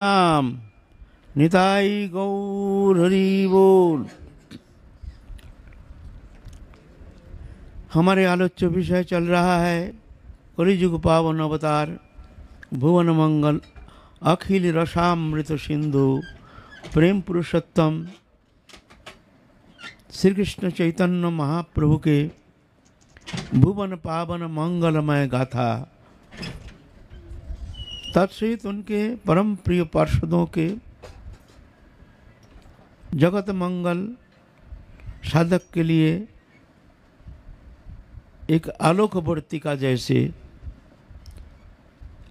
राम निताई गौर हरि बोल। हमारे आलोच्य विषय चल रहा है कलिजुग पावन अवतार भुवन मंगल अखिल रसामृत सिंधु प्रेम पुरुषोत्तम श्री कृष्ण चैतन्य महाप्रभु के भुवन पावन मंगलमय गाथा तत्सहित उनके परम प्रिय पार्षदों के जगत मंगल साधक के लिए एक आलोक वर्तिका जैसे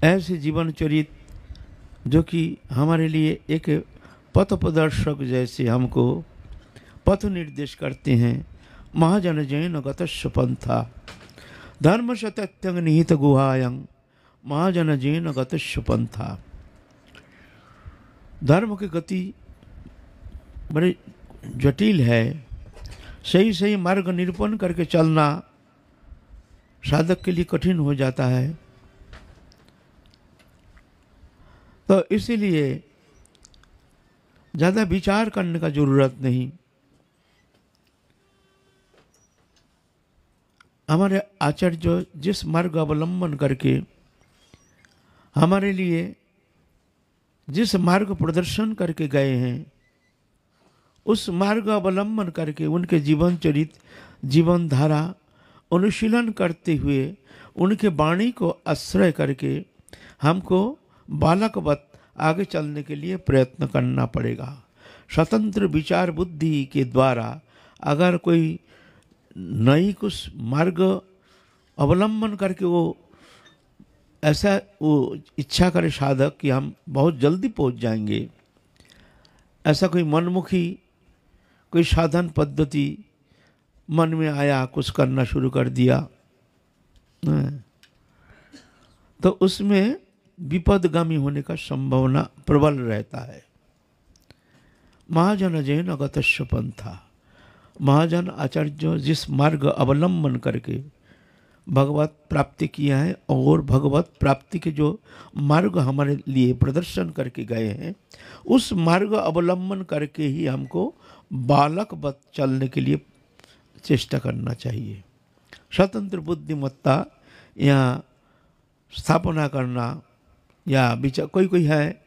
ऐसे जीवन चरित जो कि हमारे लिए एक पथ प्रदर्शक जैसे हमको पथ निर्देश करते हैं। महाजन जैन गतस्व पंथा धर्म सत्यंग निहित गुहायं महाजन जैन गतस्व पंथा। धर्म की गति बड़ी जटिल है। सही सही मार्ग निरूपण करके चलना साधक के लिए कठिन हो जाता है। तो इसीलिए ज़्यादा विचार करने का जरूरत नहीं। हमारे आचार्य जिस मार्ग अवलंबन करके हमारे लिए जिस मार्ग प्रदर्शन करके गए हैं उस मार्ग अवलंबन करके उनके जीवन चरित जीवन धारा अनुशीलन करते हुए उनके वाणी को आश्रय करके हमको बालकवत आगे चलने के लिए प्रयत्न करना पड़ेगा। स्वतंत्र विचार बुद्धि के द्वारा अगर कोई नई कुछ मार्ग अवलंबन करके वो ऐसा वो इच्छा करे साधक कि हम बहुत जल्दी पहुंच जाएंगे, ऐसा कोई मनमुखी कोई साधन पद्धति मन में आया कुछ करना शुरू कर दिया तो उसमें विपदगामी होने का संभावना प्रबल रहता है। महाजन जैन गतस्व पंथा महाजन आचार्य जिस मार्ग अवलंबन करके भगवत प्राप्ति किया है और भगवत प्राप्ति के जो मार्ग हमारे लिए प्रदर्शन करके गए हैं उस मार्ग अवलंबन करके ही हमको बालकवत चलने के लिए चेष्टा करना चाहिए। स्वतंत्र बुद्धिमत्ता या स्थापना करना या विचार कोई है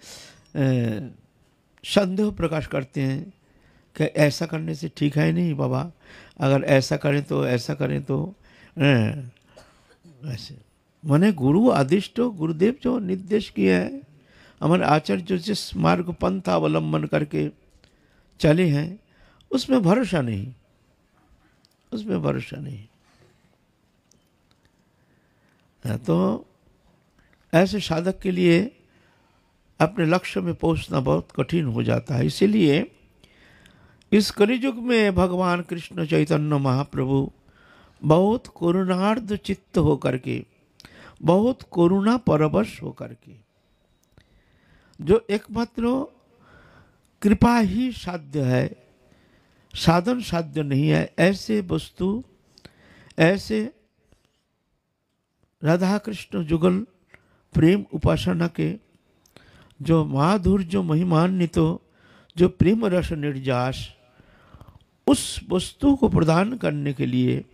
संदेह प्रकाश करते हैं कि ऐसा करने से ठीक है नहीं बाबा, अगर ऐसा करें तो ऐसा करें तो ऐसे माने गुरु आदिष्ट गुरुदेव जो निर्देश किया है हमारे आचार्य जो जिस मार्ग पंथ अवलंबन करके चले हैं उसमें भरोसा नहीं, उसमें भरोसा नहीं। तो ऐसे साधक के लिए अपने लक्ष्य में पहुंचना बहुत कठिन हो जाता है। इसीलिए इस कलियुग में भगवान कृष्ण चैतन्य महाप्रभु बहुत करुणार्ध चित्त होकर के बहुत करुणा परवश होकर के जो एकमात्र कृपा ही साध्य है, साधन साध्य नहीं है, ऐसे वस्तु ऐसे राधा कृष्ण जुगल प्रेम उपासना के जो माधुर्य महिमान्वित जो प्रेम रस निर्जास उस वस्तु को प्रदान करने के लिए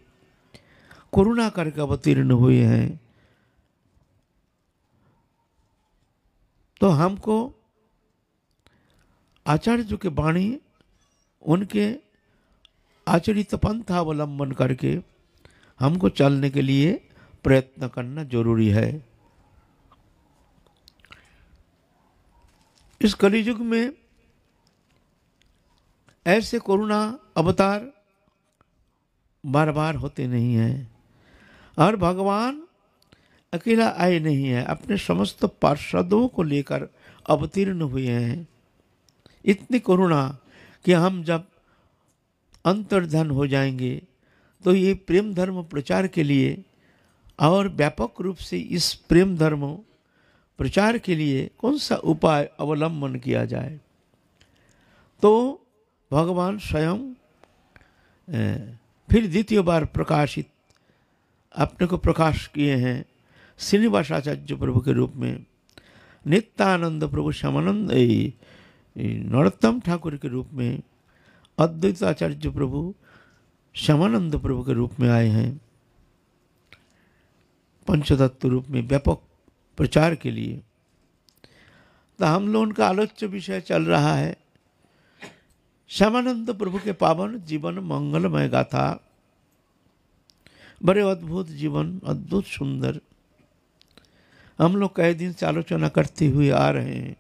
करुणा करके अवतीर्ण हुए हैं। तो हमको आचार्य के वाणी उनके आचरित पंथ अवलंबन करके हमको चलने के लिए प्रयत्न करना जरूरी है। इस कलियुग में ऐसे करुणा अवतार बार बार होते नहीं हैं और भगवान अकेला आए नहीं है, अपने समस्त पार्षदों को लेकर अवतीर्ण हुए हैं। इतनी करुणा कि हम जब अंतर्धान हो जाएंगे तो ये प्रेम धर्म प्रचार के लिए और व्यापक रूप से इस प्रेम धर्म प्रचार के लिए कौन सा उपाय अवलंबन किया जाए। तो भगवान स्वयं फिर द्वितीय बार प्रकाशित अपने को प्रकाश किए हैं श्रीनिवास आचार्य प्रभु के रूप में। नित्यानंद प्रभु श्यामानंद नरोत्तम ठाकुर के रूप में, अद्वैत आचार्य प्रभु श्यामानंद प्रभु के रूप में आए हैं पंचतत्व रूप में व्यापक प्रचार के लिए। तो हम लोगों का आलोच्य विषय चल रहा है श्यामानंद प्रभु के पावन जीवन मंगलमय गाथा। बड़े अद्भुत जीवन, अद्भुत सुंदर, हम लोग कई दिन से आलोचना करते हुए आ रहे हैं।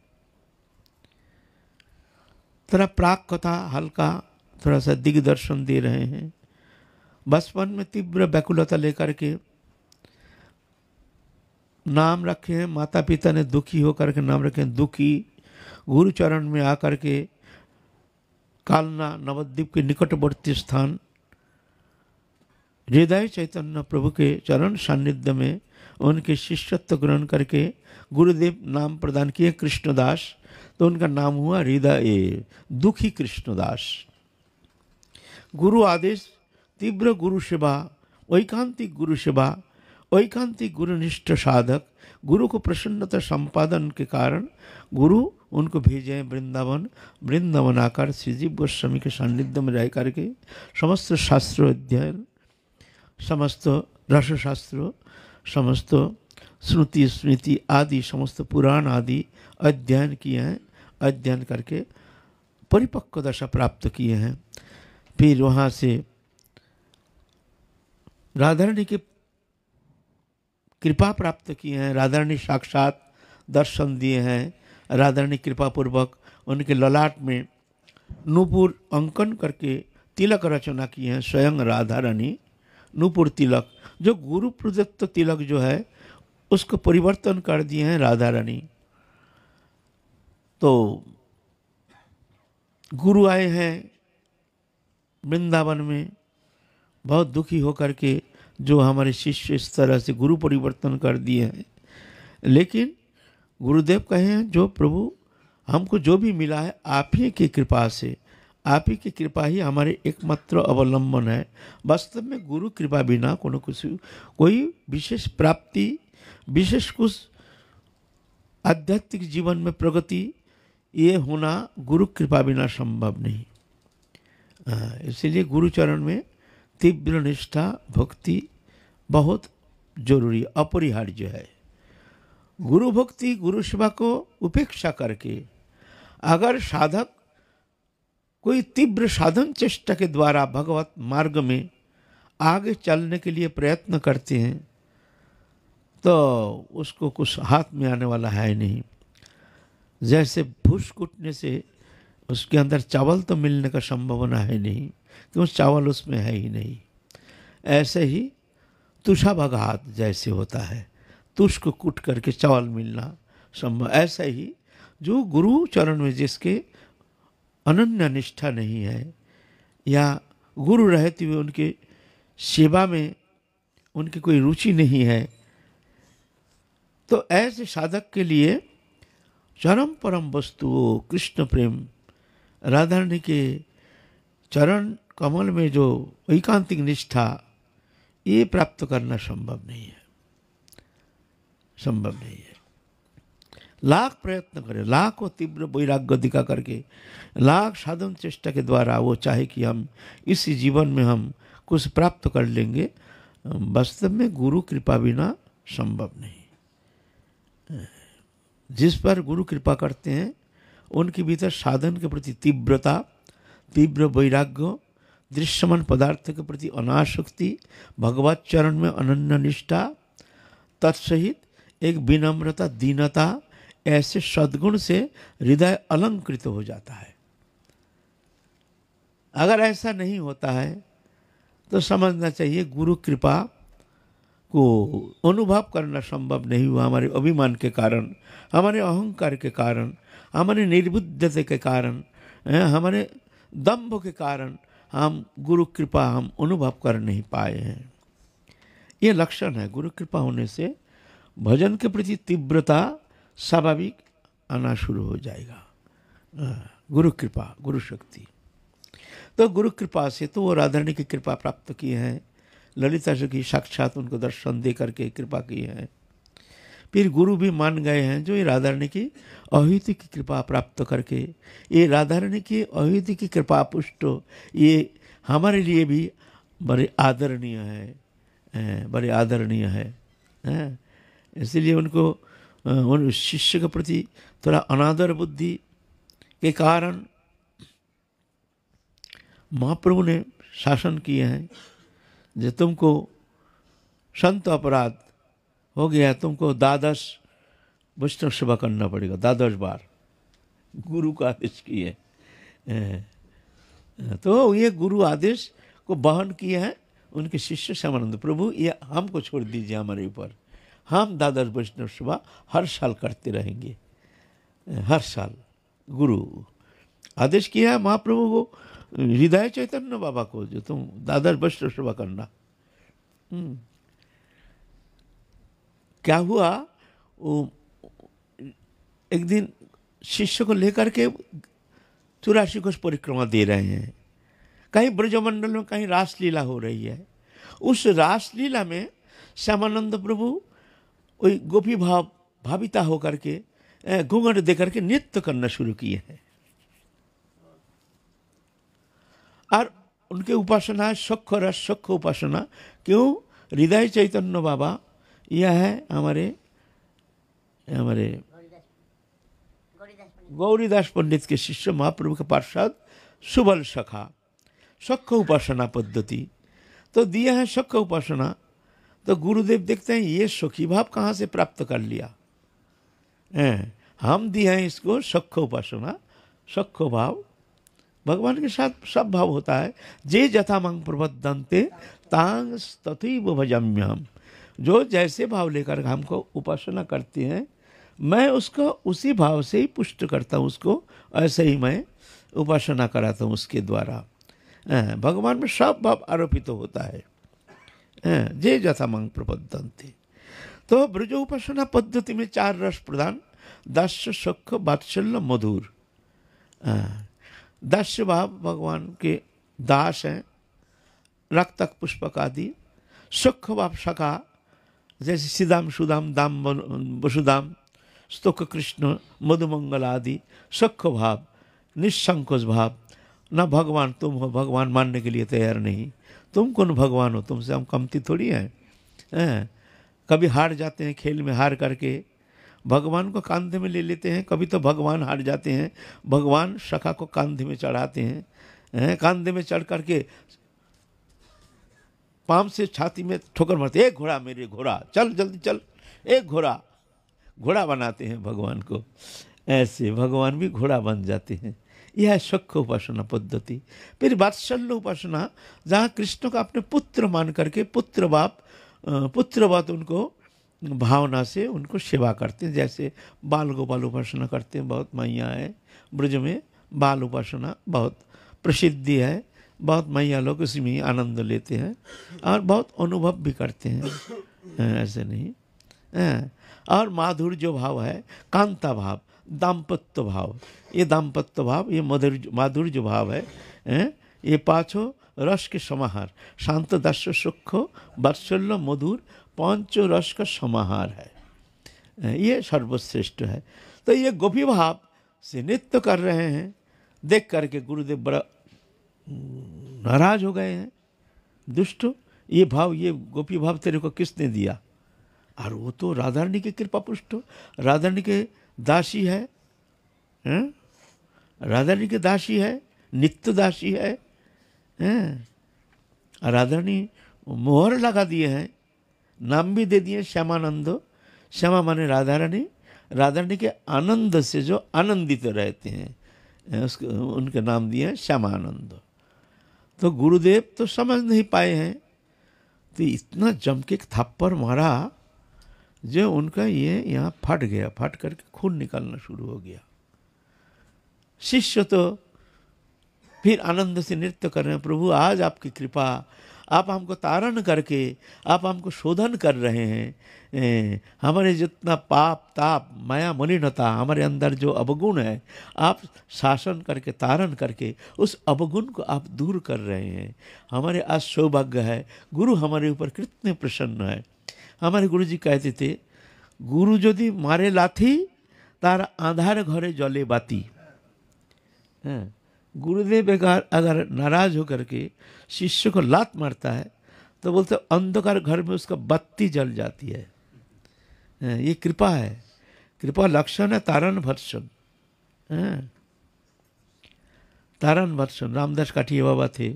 थोड़ा प्राक कथा हल्का थोड़ा सा दिग्दर्शन दे रहे हैं। बचपन में तीव्र व्याकुलता लेकर के नाम रखे हैं, माता पिता ने दुखी होकर के नाम रखे हैं दुखी। गुरु चरण में आकर के कालना नवद्वीप के निकटवर्ती स्थान हृदय चैतन्य प्रभु के चरण सान्निध्य में उनके शिष्यत्व ग्रहण करके गुरुदेव नाम प्रदान किए कृष्णदास। तो उनका नाम हुआ हृदय दुखी कृष्णदास। गुरु आदेश, तीव्र गुरु सेवा, ऐकांतिक गुरु सेवा, ऐकांतिक गुरुनिष्ठ साधक, गुरु को प्रसन्नता संपादन के कारण गुरु उनको भेजे वृंदावन। वृंदावन आकर श्रीजीव गोस्वामी के सान्निध्य में रह करके समस्त शास्त्र अध्ययन, समस्त रसशास्त्र, समस्त श्रुति स्मृति आदि समस्त पुराण आदि अध्ययन किए हैं। अध्ययन करके परिपक्व दशा प्राप्त किए हैं। फिर वहाँ से राधारानी की कृपा प्राप्त किए हैं। राधारानी साक्षात दर्शन दिए हैं। राधारानी कृपा पूर्वक उनके ललाट में नूपुर अंकन करके तिलक रचना किए हैं। स्वयं राधारानी नूपुर तिलक, जो गुरु प्रदत्त तिलक जो है उसको परिवर्तन कर दिए हैं राधारानी। तो गुरु आए हैं वृंदावन में, बहुत दुखी होकर के जो हमारे शिष्य इस तरह से गुरु परिवर्तन कर दिए हैं। लेकिन गुरुदेव कहे हैं जो प्रभु हमको जो भी मिला है आप ही की कृपा से, आप ही की कृपा ही हमारे एकमात्र अवलंबन है। वास्तव में गुरु कृपा बिना कोई विशेष प्राप्ति, विशेष कुछ आध्यात्मिक जीवन में प्रगति ये होना गुरु कृपा बिना संभव नहीं। इसीलिए गुरु चरण में तीव्र निष्ठा भक्ति बहुत जरूरी, अपरिहार्य है। गुरु भक्ति गुरु सेवा को उपेक्षा करके अगर साधक कोई तीव्र साधन चेष्टा के द्वारा भगवत मार्ग में आगे चलने के लिए प्रयत्न करते हैं तो उसको कुछ हाथ में आने वाला है नहीं। जैसे भूस कूटने से उसके अंदर चावल तो मिलने का संभावना है नहीं, क्यों चावल उसमें है ही नहीं। ऐसे ही तुषाभाघात जैसे होता है, तुष को कूट करके चावल मिलना संभव। ऐसा ही जो गुरु चरण में जिसके अनन्य निष्ठा नहीं है या गुरु रहते हुए उनके सेवा में उनकी कोई रुचि नहीं है, तो ऐसे साधक के लिए चरम परम वस्तु कृष्ण प्रेम, राधारानी के चरण कमल में जो ऐकांतिक निष्ठा, ये प्राप्त करना संभव नहीं है, संभव नहीं है। लाख प्रयत्न करें, लाखों तीव्र वैराग्य दिखा करके, लाख साधन चेष्टा के द्वारा वो चाहे कि हम इस जीवन में हम कुछ प्राप्त कर लेंगे, वास्तव में गुरु कृपा बिना संभव नहीं। जिस पर गुरु कृपा करते हैं उनके भीतर साधन के प्रति तीव्रता, तीव्र वैराग्य, दृश्यमान पदार्थ के प्रति अनासक्ति, भगवत चरण में अनन्य निष्ठा, तत्सहित एक विनम्रता, दीनता, ऐसे सद्गुण से हृदय अलंकृत हो जाता है। अगर ऐसा नहीं होता है तो समझना चाहिए गुरु कृपा को अनुभव करना संभव नहीं हुआ। हमारे अभिमान के कारण, हमारे अहंकार के कारण, हमारे निर्बुद्धता के कारण, हमारे दंभ के कारण हम गुरु कृपा हम अनुभव कर नहीं पाए हैं। ये लक्षण है। गुरु कृपा होने से भजन के प्रति तीव्रता स्वाभाविक आना शुरू हो जाएगा। गुरु कृपा, गुरु शक्ति। तो गुरु कृपा से तो वो राधारानी की कृपा प्राप्त किए हैं, ललिता जी की साक्षात उनको दर्शन दे करके कृपा किए हैं। फिर गुरु भी मान गए हैं, जो ये राधा रानी की अहिति की कृपा प्राप्त करके, ये राधा रानी की अहिति की कृपा पुष्ट, ये हमारे लिए भी बड़े आदरणीय है, बड़े आदरणीय है। इसलिए उनको उन शिष्य के प्रति थोड़ा अनादर बुद्धि के कारण महाप्रभु ने शासन किए हैं, जो तुमको संत अपराध हो गया, तुमको 12 वैष्णव सेवा करना पड़ेगा, 12 बार गुरु का आदेश किए। तो ये गुरु आदेश को वहन किए हैं उनके शिष्य श्यामानंद प्रभु। ये हमको छोड़ दीजिए हमारे ऊपर, हम 12 वैष्णव सेवा हर साल करते रहेंगे, हर साल। गुरु आदेश किया है महाप्रभु को, हृदय चैतन्य बाबा को, जो तुम 12 वैष्णव सेवा करना। क्या हुआ, वो एक दिन शिष्य को लेकर के 84 कोष परिक्रमा दे रहे हैं, कहीं ब्रजमंडल में कहीं रासलीला हो रही है। उस रासलीला में श्यामानंद प्रभु वही गोपी भाविता होकर के घूंघट दे करके नृत्य करना शुरू किए हैं। और उनके उपासना है सख्य रस, सख्य उपासना। क्यों? हृदय चैतन्य बाबा यह है हमारे गौरीदास पंडित के शिष्य महाप्रभु के पार्षद सुबल सखा, सख्य उपासना पद्धति तो दिया है, सख्य उपासना। तो गुरुदेव देखते हैं ये सखी भाव कहाँ से प्राप्त कर लिया, हम दिए हैं इसको सख्य उपासना, सख्य भाव। भगवान के साथ सब भाव होता है। जे जथा मांग प्रबद्धन्ते तांग तथैव भजाम्यहम्, जो जैसे भाव लेकर हमको उपासना करते हैं, मैं उसको उसी भाव से ही पुष्ट करता हूँ, उसको ऐसे ही मैं उपासना कराता हूँ उसके द्वारा। भगवान में सब भाव आरोपित होता है। जे जथा मांग प्रबद्धन्ते। तो ब्रज उपासना पद्धति में 4 रस प्रदान, दास्य, सख्य, वात्सल्य, मधुर। दास्य भाव भगवान के दास हैं, रक्तक पुष्पक आदि। सख्य भाव सखा, जैसे सीधाम सुदाम दाम वसुदाम स्तोक कृष्ण मधुमंगल आदि। सख्य भाव, निसंकोच भाव, ना भगवान तुम हो, भगवान मानने के लिए तैयार नहीं, तुम कौन भगवान हो, तुमसे हम कमती थोड़ी हैं। कभी हार जाते हैं खेल में, हार करके भगवान को कांधे में ले लेते हैं, कभी तो भगवान हार जाते हैं, भगवान सखा को कांधे में चढ़ाते हैं, कांधे में चढ़ करके पाम से छाती में ठोकर मारते, एक घोड़ा मेरे घोड़ा, चल जल्दी चल, एक घोड़ा, घोड़ा बनाते हैं भगवान को। ऐसे भगवान भी घोड़ा बन जाते हैं। यह है सख्य उपासना पद्धति। फिर वात्सल्य उपासना, जहाँ कृष्ण को अपने पुत्र मान करके पुत्रवत उनको भावना से उनको सेवा करते हैं। जैसे बाल गोपाल उपासना करते हैं, बहुत मैया है ब्रज में, बाल उपासना बहुत प्रसिद्धि है, बहुत मैया लोग उसमें ही आनंद लेते हैं और बहुत अनुभव भी करते हैं, ऐसे नहीं। और माधुर्य भाव है, कांता भाव, दाम्पत्य भाव। ये दाम्पत्य भाव, ये माधुर्य भाव है। ये पाँचों रस के समाहार, शांत, दास्य, सुख, वात्सल्य, मधुर, 5 रस का समाहार है। ये सर्वश्रेष्ठ है। तो ये गोपी भाव से नृत्य कर रहे हैं, देख करके गुरुदेव बड़ा नाराज हो गए हैं। दुष्ट, ये भाव, ये गोपी भाव तेरे को किसने दिया? और वो तो राधा रानी की कृपा पुष्ट, राधा रानी के दासी है, राधा रानी के दासी है, नित्य दासी है। राधा रानी मोहर लगा दिए हैं, नाम भी दे दिए श्यामानंद। श्यामा माने राधा रानी, राधा रानी के आनंद से जो आनंदित रहते हैं, उसको उनके नाम दिए हैं श्यामानंद। तो गुरुदेव तो समझ नहीं पाए हैं, तो इतना जम के थप्पड़ मारा जो उनका ये यहाँ फट गया, फट करके खून निकलना शुरू हो गया। शिष्य तो फिर आनंद से नृत्य कर रहे हैं, प्रभु आज आपकी कृपा, आप हमको तारण करके आप हमको शोधन कर रहे हैं। हमारे जितना पाप ताप माया मलिनता हमारे अंदर जो अवगुण है, आप शासन करके तारण करके उस अवगुण को आप दूर कर रहे हैं। हमारे आज सौभाग्य है, गुरु हमारे ऊपर कितने प्रसन्न है। हमारे गुरु जी कहते थे, गुरु यदि मारे लाथी तार आधार घरे जले बाती। गुरुदेव अगर नाराज होकर के शिष्य को लात मारता है तो बोलते अंधकार घर में उसका बत्ती जल जाती है। ये कृपा है, कृपा लक्षण है तारण भर्षण। तारण भर्षण रामदास काठिया बाबा थे,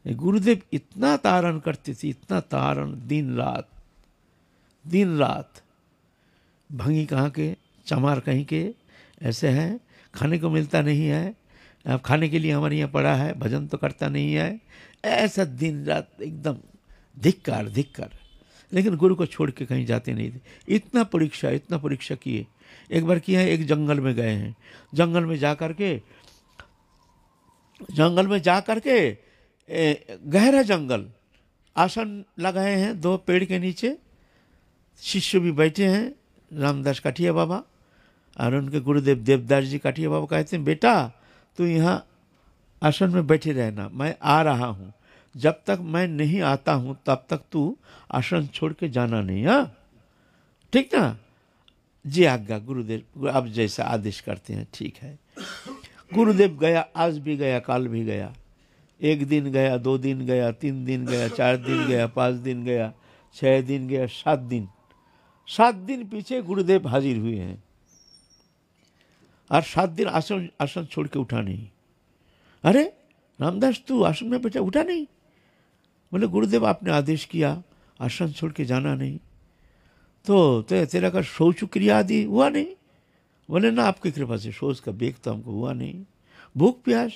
गुरुदेव इतना तारण करते थे, इतना तारण, दिन रात। भंगी कहाँ के, चमार कहीं के, ऐसे हैं, खाने को मिलता नहीं है, अब खाने के लिए हमारे यहाँ पड़ा है, भजन तो करता नहीं है, ऐसा दिन रात एकदम धिक्कार। लेकिन गुरु को छोड़ के कहीं जाते नहीं थे। इतना परीक्षा किए। एक बार किया है, एक जंगल में गए हैं, जंगल में जा करके गहरा जंगल, आसन लगाए हैं 2 पेड़ के नीचे, शिष्य भी बैठे हैं, रामदास काठिया बाबा और उनके गुरुदेव देवदास जी काठिया बाबा कहते हैं, बेटा तू यहाँ आसन में बैठे रहना, मैं आ रहा हूँ, जब तक मैं नहीं आता हूँ तब तक तू आसन छोड़ के जाना नहीं। हाँ ठीक ना? जी आज्ञा गुरुदेव, आप जैसा आदेश करते हैं ठीक है। गुरुदेव गया, आज भी गया, काल भी गया, 1 दिन गया, 2 दिन गया, 3 दिन गया, 4 दिन गया, 5 दिन गया, 6 दिन गया, 7 दिन पीछे गुरुदेव हाजिर हुए हैं और 7 दिन आसन छोड़ के उठा नहीं। अरे रामदास तू आसन में बैठा, उठा नहीं? बोले गुरुदेव आपने आदेश किया आसन छोड़ के जाना नहीं, तो तेरा का शौच क्रिया आदि हुआ नहीं? बोले ना, आपकी कृपा से शौच का बेग तो हमको हुआ नहीं। भूख प्यास,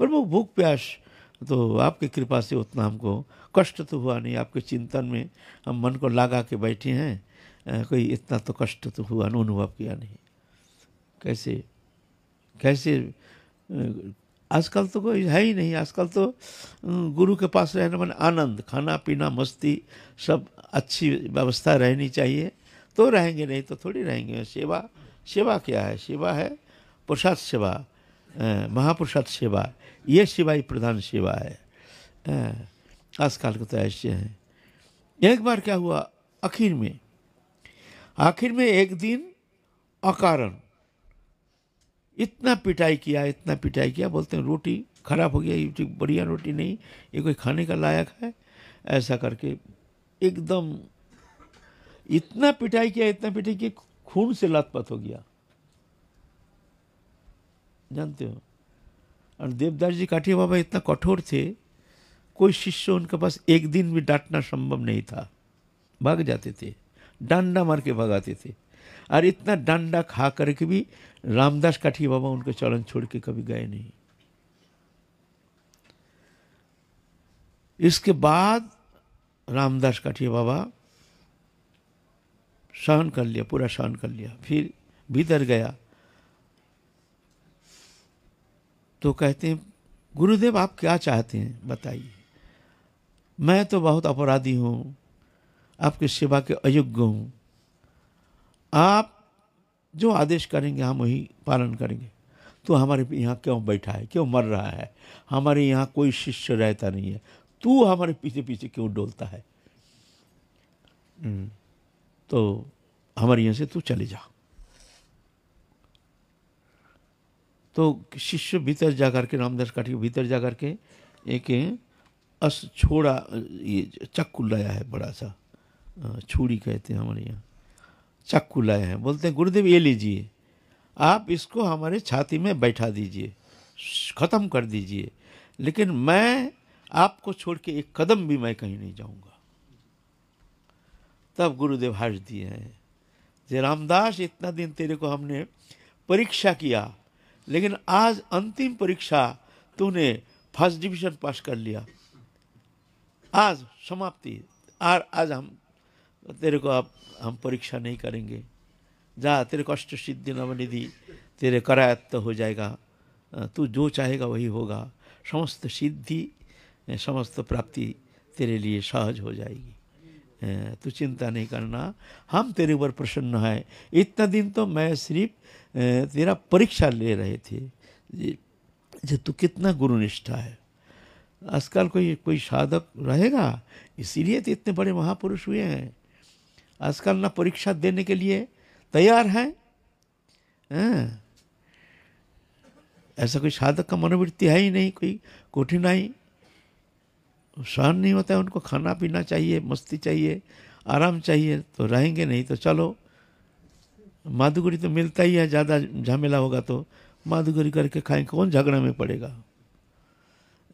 पर वो भूख प्यास तो आपकी कृपा से उतना हमको कष्ट तो हुआ नहीं। आपके चिंतन में हम मन को लगा के बैठे हैं, कोई इतना तो कष्ट तो हुआ, अनुभव किया नहीं। कैसे आजकल तो कोई है ही नहीं। आजकल तो गुरु के पास रहने में आनंद, खाना पीना मस्ती सब अच्छी व्यवस्था रहनी चाहिए तो रहेंगे, नहीं तो थोड़ी रहेंगे। सेवा क्या है? सेवा है प्रसाद सेवा, महाप्रसाद सेवा, ये सेवा ही प्रधान सेवा है। आजकल के तो ऐसे हैं। एक बार क्या हुआ, आखिर में एक दिन अकारण इतना पिटाई किया, बोलते हैं रोटी खराब हो गया, ये बढ़िया रोटी नहीं, ये कोई खाने का लायक है, ऐसा करके एकदम इतना पिटाई किया, खून से लथपथ हो गया, जानते हो। और देवदास जी काठिया बाबा इतना कठोर थे, कोई शिष्य उनके पास एक दिन भी डांटना संभव नहीं था, भाग जाते थे, डंडा मार के भगाते थे। और इतना डंडा खा करके भी रामदास काठिया बाबा उनके चरण छोड़ के कभी गए नहीं। इसके बाद रामदास काठिया बाबा सहन कर लिया, पूरा सहन कर लिया। फिर भीतर गया तो कहते हैं, गुरुदेव आप क्या चाहते हैं बताइए, मैं तो बहुत अपराधी हूँ, आपकी सेवा के अयोग्य हूँ, आप जो आदेश करेंगे हम वही पालन करेंगे। तो हमारे यहाँ क्यों बैठा है, क्यों मर रहा है? हमारे यहाँ कोई शिष्य रहता नहीं है, तू हमारे पीछे पीछे क्यों डोलता है? तो हमारे यहाँ से तू चले जा। तो शिष्य भीतर जा करके, रामदास काठिया भीतर जा करके एक छोड़ा, ये चक्कू लाया है, बड़ा सा छुरी कहते हैं हमारे यहाँ, चक्कू लाए हैं। बोलते हैं गुरुदेव ये लीजिए, आप इसको हमारे छाती में बैठा दीजिए, ख़त्म कर दीजिए, लेकिन मैं आपको छोड़ के एक कदम भी मैं कहीं नहीं जाऊंगा। तब गुरुदेव हंस दिए हैं, जे रामदास इतना दिन तेरे को हमने परीक्षा किया, लेकिन आज अंतिम परीक्षा तूने फर्स्ट डिवीजन पास कर लिया, आज समाप्ति। और आज हम तेरे को अब हम परीक्षा नहीं करेंगे, जा तेरे कष्ट सिद्धि नवनिधि तेरे करायत्त हो जाएगा, तू जो चाहेगा वही होगा, समस्त सिद्धि समस्त प्राप्ति तेरे लिए सहज हो जाएगी, तू चिंता नहीं करना, हम तेरे ऊपर प्रसन्न है। इतना दिन तो मैं सिर्फ तेरा परीक्षा ले रहे थे जो तू कितना गुरुनिष्ठा है। आजकल कोई साधक रहेगा, इसीलिए तो इतने बड़े महापुरुष हुए हैं। आजकल ना परीक्षा देने के लिए तैयार हैं। हाँ, ऐसा कोई साधक का मनोवृत्ति है ही नहीं, कोई कठिनाई सहन नहीं होता है उनको। खाना पीना चाहिए, मस्ती चाहिए, आराम चाहिए, तो रहेंगे, नहीं तो चलो माधुगरी तो मिलता ही है, ज़्यादा झमेला होगा तो माधुगरी करके खाएं, कौन झगड़ा में पड़ेगा।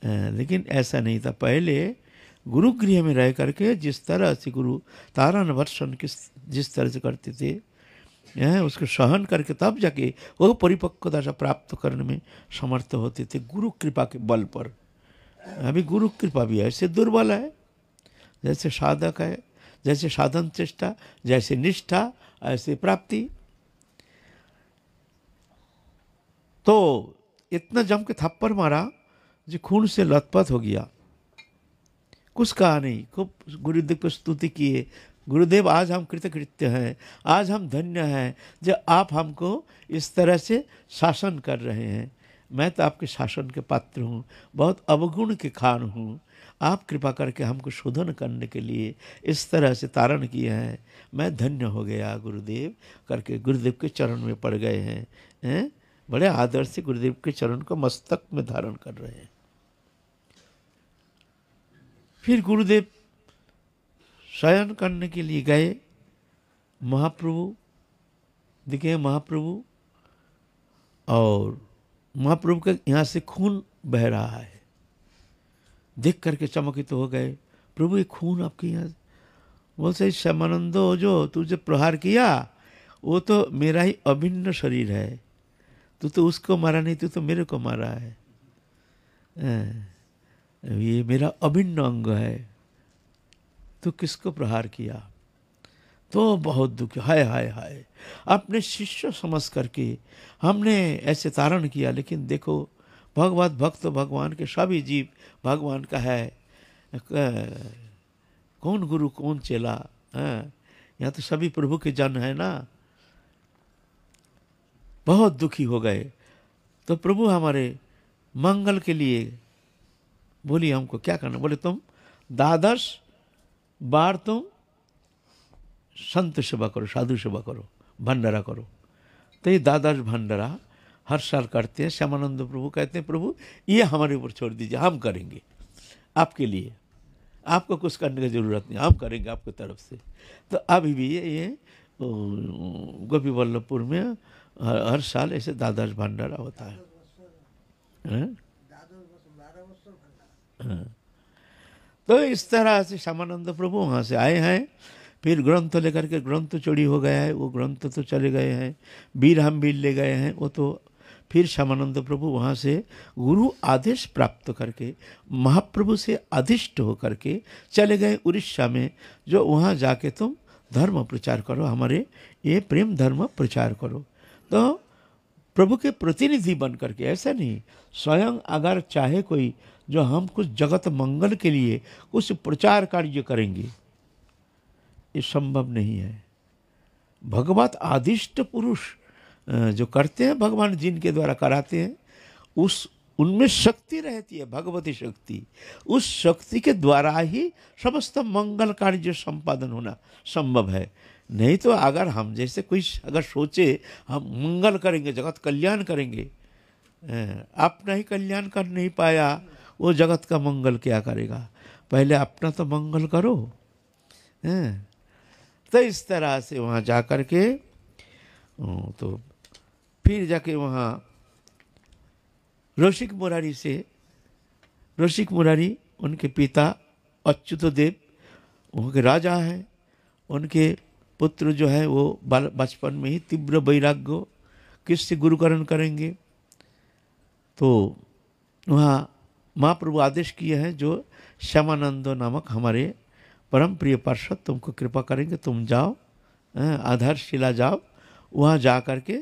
लेकिन ऐसा नहीं था। पहले गुरु गृह में रह करके जिस तरह से गुरु तारण वर्षण जिस तरह से करते थे, उसको सहन करके तब जाके वो परिपक्वता से प्राप्त करने में समर्थ होते थे, गुरु कृपा के बल पर। अभी गुरु कृपा भी ऐसे दुर्बल है, जैसे साधक है, जैसे साधन चेष्टा, जैसे निष्ठा, ऐसे प्राप्ति। तो इतना जम के थप्पड़ मारा जो खून से लथपथ हो गया, कुछ कहा नहीं। खूब गुरुदेव को स्तुति किए, गुरुदेव आज हम कृतकृत्य हैं, आज हम धन्य हैं जो आप हमको इस तरह से शासन कर रहे हैं। मैं तो आपके शासन के पात्र हूँ, बहुत अवगुण के खान हूँ, आप कृपा करके हमको शोधन करने के लिए इस तरह से तारण किए हैं। मैं धन्य हो गया गुरुदेव करके गुरुदेव के चरण में पड़ गए हैं। बड़े आदर से गुरुदेव के चरण को मस्तक में धारण कर रहे हैं। फिर गुरुदेव शयन करने के लिए गए। महाप्रभु दिखे, महाप्रभु, और महाप्रभु के यहाँ से खून बह रहा है। देख करके चमकित हो गए, प्रभु ये खून आपके यहाँ। बोलते श्यामानंदो, जो तुझे प्रहार किया वो तो मेरा ही अभिन्न शरीर है, तू तो उसको मारा नहीं, तू तो मेरे को मारा है। ये मेरा अभिन्न अंग है, तो किसको प्रहार किया। तो बहुत दुखी, हाय हाय हाय, अपने शिष्य समझ करके हमने ऐसे तारण किया। लेकिन देखो भगवत भक्त भगवान के सभी जीव भगवान का है, कौन गुरु कौन चेला, यहाँ तो सभी प्रभु के जन है ना। बहुत दुखी हो गए। तो प्रभु हमारे मंगल के लिए बोली हमको क्या करना। बोले तुम 10 बार तुम संत सेवा करो, साधु सेवा करो, भंडारा करो। तो ये 10 भंडारा हर साल करते हैं। श्यामानंद प्रभु कहते हैं प्रभु ये हमारे ऊपर छोड़ दीजिए, हम करेंगे आपके लिए, आपको कुछ करने की ज़रूरत नहीं, हम करेंगे आपकी तरफ से। तो अभी भी ये गोपी वल्लभपुर में हर साल ऐसे 10 भंडारा होता है। तो इस तरह से श्यामानंद प्रभु वहाँ से आए हैं। फिर ग्रंथ लेकर के, ग्रंथ चोरी हो गया है, वो ग्रंथ तो चले गए हैं, वीर हम भी ले गए हैं वो तो। फिर श्यामानंद प्रभु वहाँ से गुरु आदेश प्राप्त करके महाप्रभु से आदिष्ट होकर के चले गए उड़ीसा में, जो वहाँ जाके तुम धर्म प्रचार करो, हमारे ये प्रेम धर्म प्रचार करो। तो प्रभु के प्रतिनिधि बन करके, ऐसा नहीं स्वयं अगर चाहे कोई जो हम कुछ जगत मंगल के लिए कुछ प्रचार कार्य करेंगे, ये संभव नहीं है। भगवत आदिष्ट पुरुष जो करते हैं, भगवान जिनके द्वारा कराते हैं, उनमें शक्ति रहती है, भगवती शक्ति। उस शक्ति के द्वारा ही समस्त मंगल कार्य संपादन होना संभव है। नहीं तो अगर हम जैसे कोई अगर सोचे हम मंगल करेंगे, जगत कल्याण करेंगे, अपना ही कल्याण कर नहीं पाया, वो जगत का मंगल क्या करेगा। पहले अपना तो मंगल करो। तो इस तरह से वहाँ जा कर के तो फिर जाके वहाँ रसिक मुरारी उनके पिता अच्युत देव वहाँ के राजा हैं। उनके पुत्र जो है वो बचपन में ही तीव्र वैराग्य किससे गुरुकरण करेंगे। तो वहाँ महाप्रभु आदेश किए हैं, जो श्यामानंद नामक हमारे परम प्रिय पार्षद तुमको कृपा करेंगे, तुम जाओ आधारशिला जाओ, वहाँ जा करके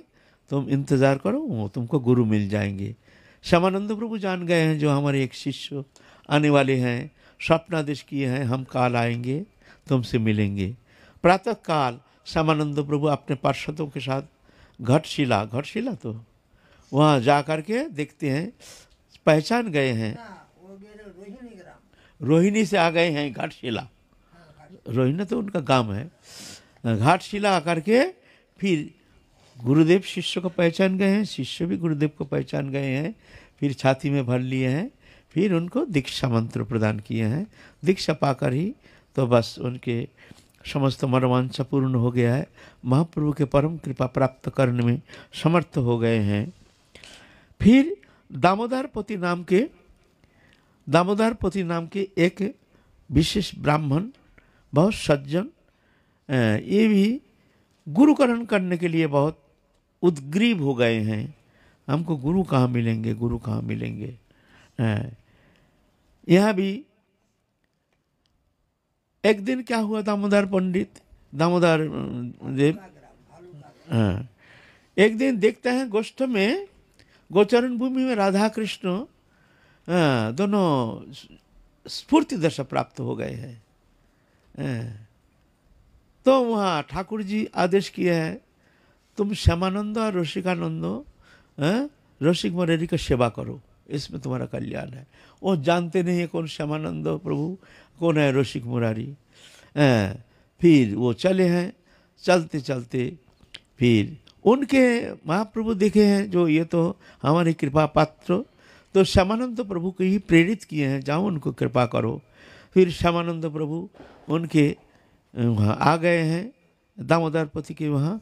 तुम इंतज़ार करो, वो तुमको गुरु मिल जाएंगे। श्यामानंद प्रभु जान गए हैं जो हमारे एक शिष्य आने वाले हैं, स्वप्नादेश किए हैं हम काल आएंगे तुमसे मिलेंगे। प्रातः काल श्यामानंद प्रभु अपने पार्षदों के साथ घटशिला तो वहाँ जा करके देखते हैं, पहचान गए हैं, रोहिणी से आ गए हैं घटशिला। रोहिणी तो उनका गांव है। घाटशिला आकर के फिर गुरुदेव शिष्य को पहचान गए हैं, शिष्य भी गुरुदेव को पहचान गए हैं, फिर छाती में भर लिए हैं, फिर उनको दीक्षा मंत्र प्रदान किए हैं। दीक्षा पाकर ही तो बस उनके समस्त मनोवांछा पूर्ण हो गया है, महाप्रभु के परम कृपा प्राप्त करने में समर्थ हो गए हैं। फिर दामोदरपति नाम के एक विशेष ब्राह्मण, बहुत सज्जन, ये भी गुरुकरण करने के लिए बहुत उद्ग्रीव हो गए हैं। हमको गुरु कहाँ मिलेंगे, गुरु कहाँ मिलेंगे। यह भी एक दिन क्या हुआ, दामोदर देव एक दिन देखते हैं गोष्ठ में, गोचरण भूमि में राधा कृष्ण दोनों स्फूर्ति दशा प्राप्त हो गए हैं। तो वहाँ ठाकुर जी आदेश किए हैं, तुम श्यामानंद और रसिकानंद रसिक मुरारी का सेवा करो, इसमें तुम्हारा कल्याण है। वो जानते नहीं है कौन श्यामानंद प्रभु, कौन है रसिक मुरारी। फिर वो चले हैं, चलते चलते फिर उनके महाप्रभु देखे हैं जो ये तो हमारे कृपा पात्र, तो श्यामानंद प्रभु को ही प्रेरित किए हैं, जाओ उनको कृपा करो। फिर श्यामानंद प्रभु उनके वहाँ आ गए हैं, दामोदरपति के वहाँ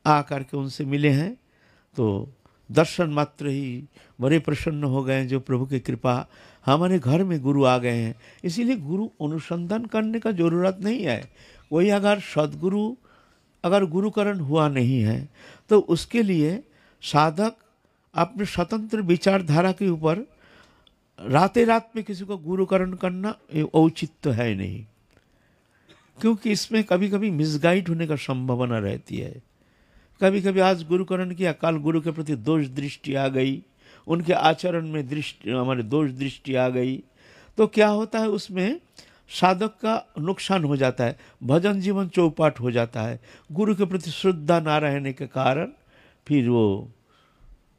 आ करके उनसे मिले हैं। तो दर्शन मात्र ही बड़े प्रसन्न हो गए जो प्रभु की कृपा, हमारे घर में गुरु आ गए हैं। इसीलिए गुरु अनुसंधान करने का ज़रूरत नहीं है। कोई अगर सद्गुरु अगर गुरुकरण हुआ नहीं है तो उसके लिए साधक अपने स्वतंत्र विचारधारा के ऊपर रातें रात में किसी को गुरुकरण करना औचित्य है नहीं, क्योंकि इसमें कभी कभी मिसगाइड होने का संभावना रहती है। कभी कभी आज गुरुकरण किया, कल गुरु के प्रति दोष दृष्टि आ गई, उनके आचरण में हमारे दोष दृष्टि आ गई, तो क्या होता है उसमें साधक का नुकसान हो जाता है, भजन जीवन चौपाट हो जाता है। गुरु के प्रति श्रद्धा ना रहने के कारण फिर वो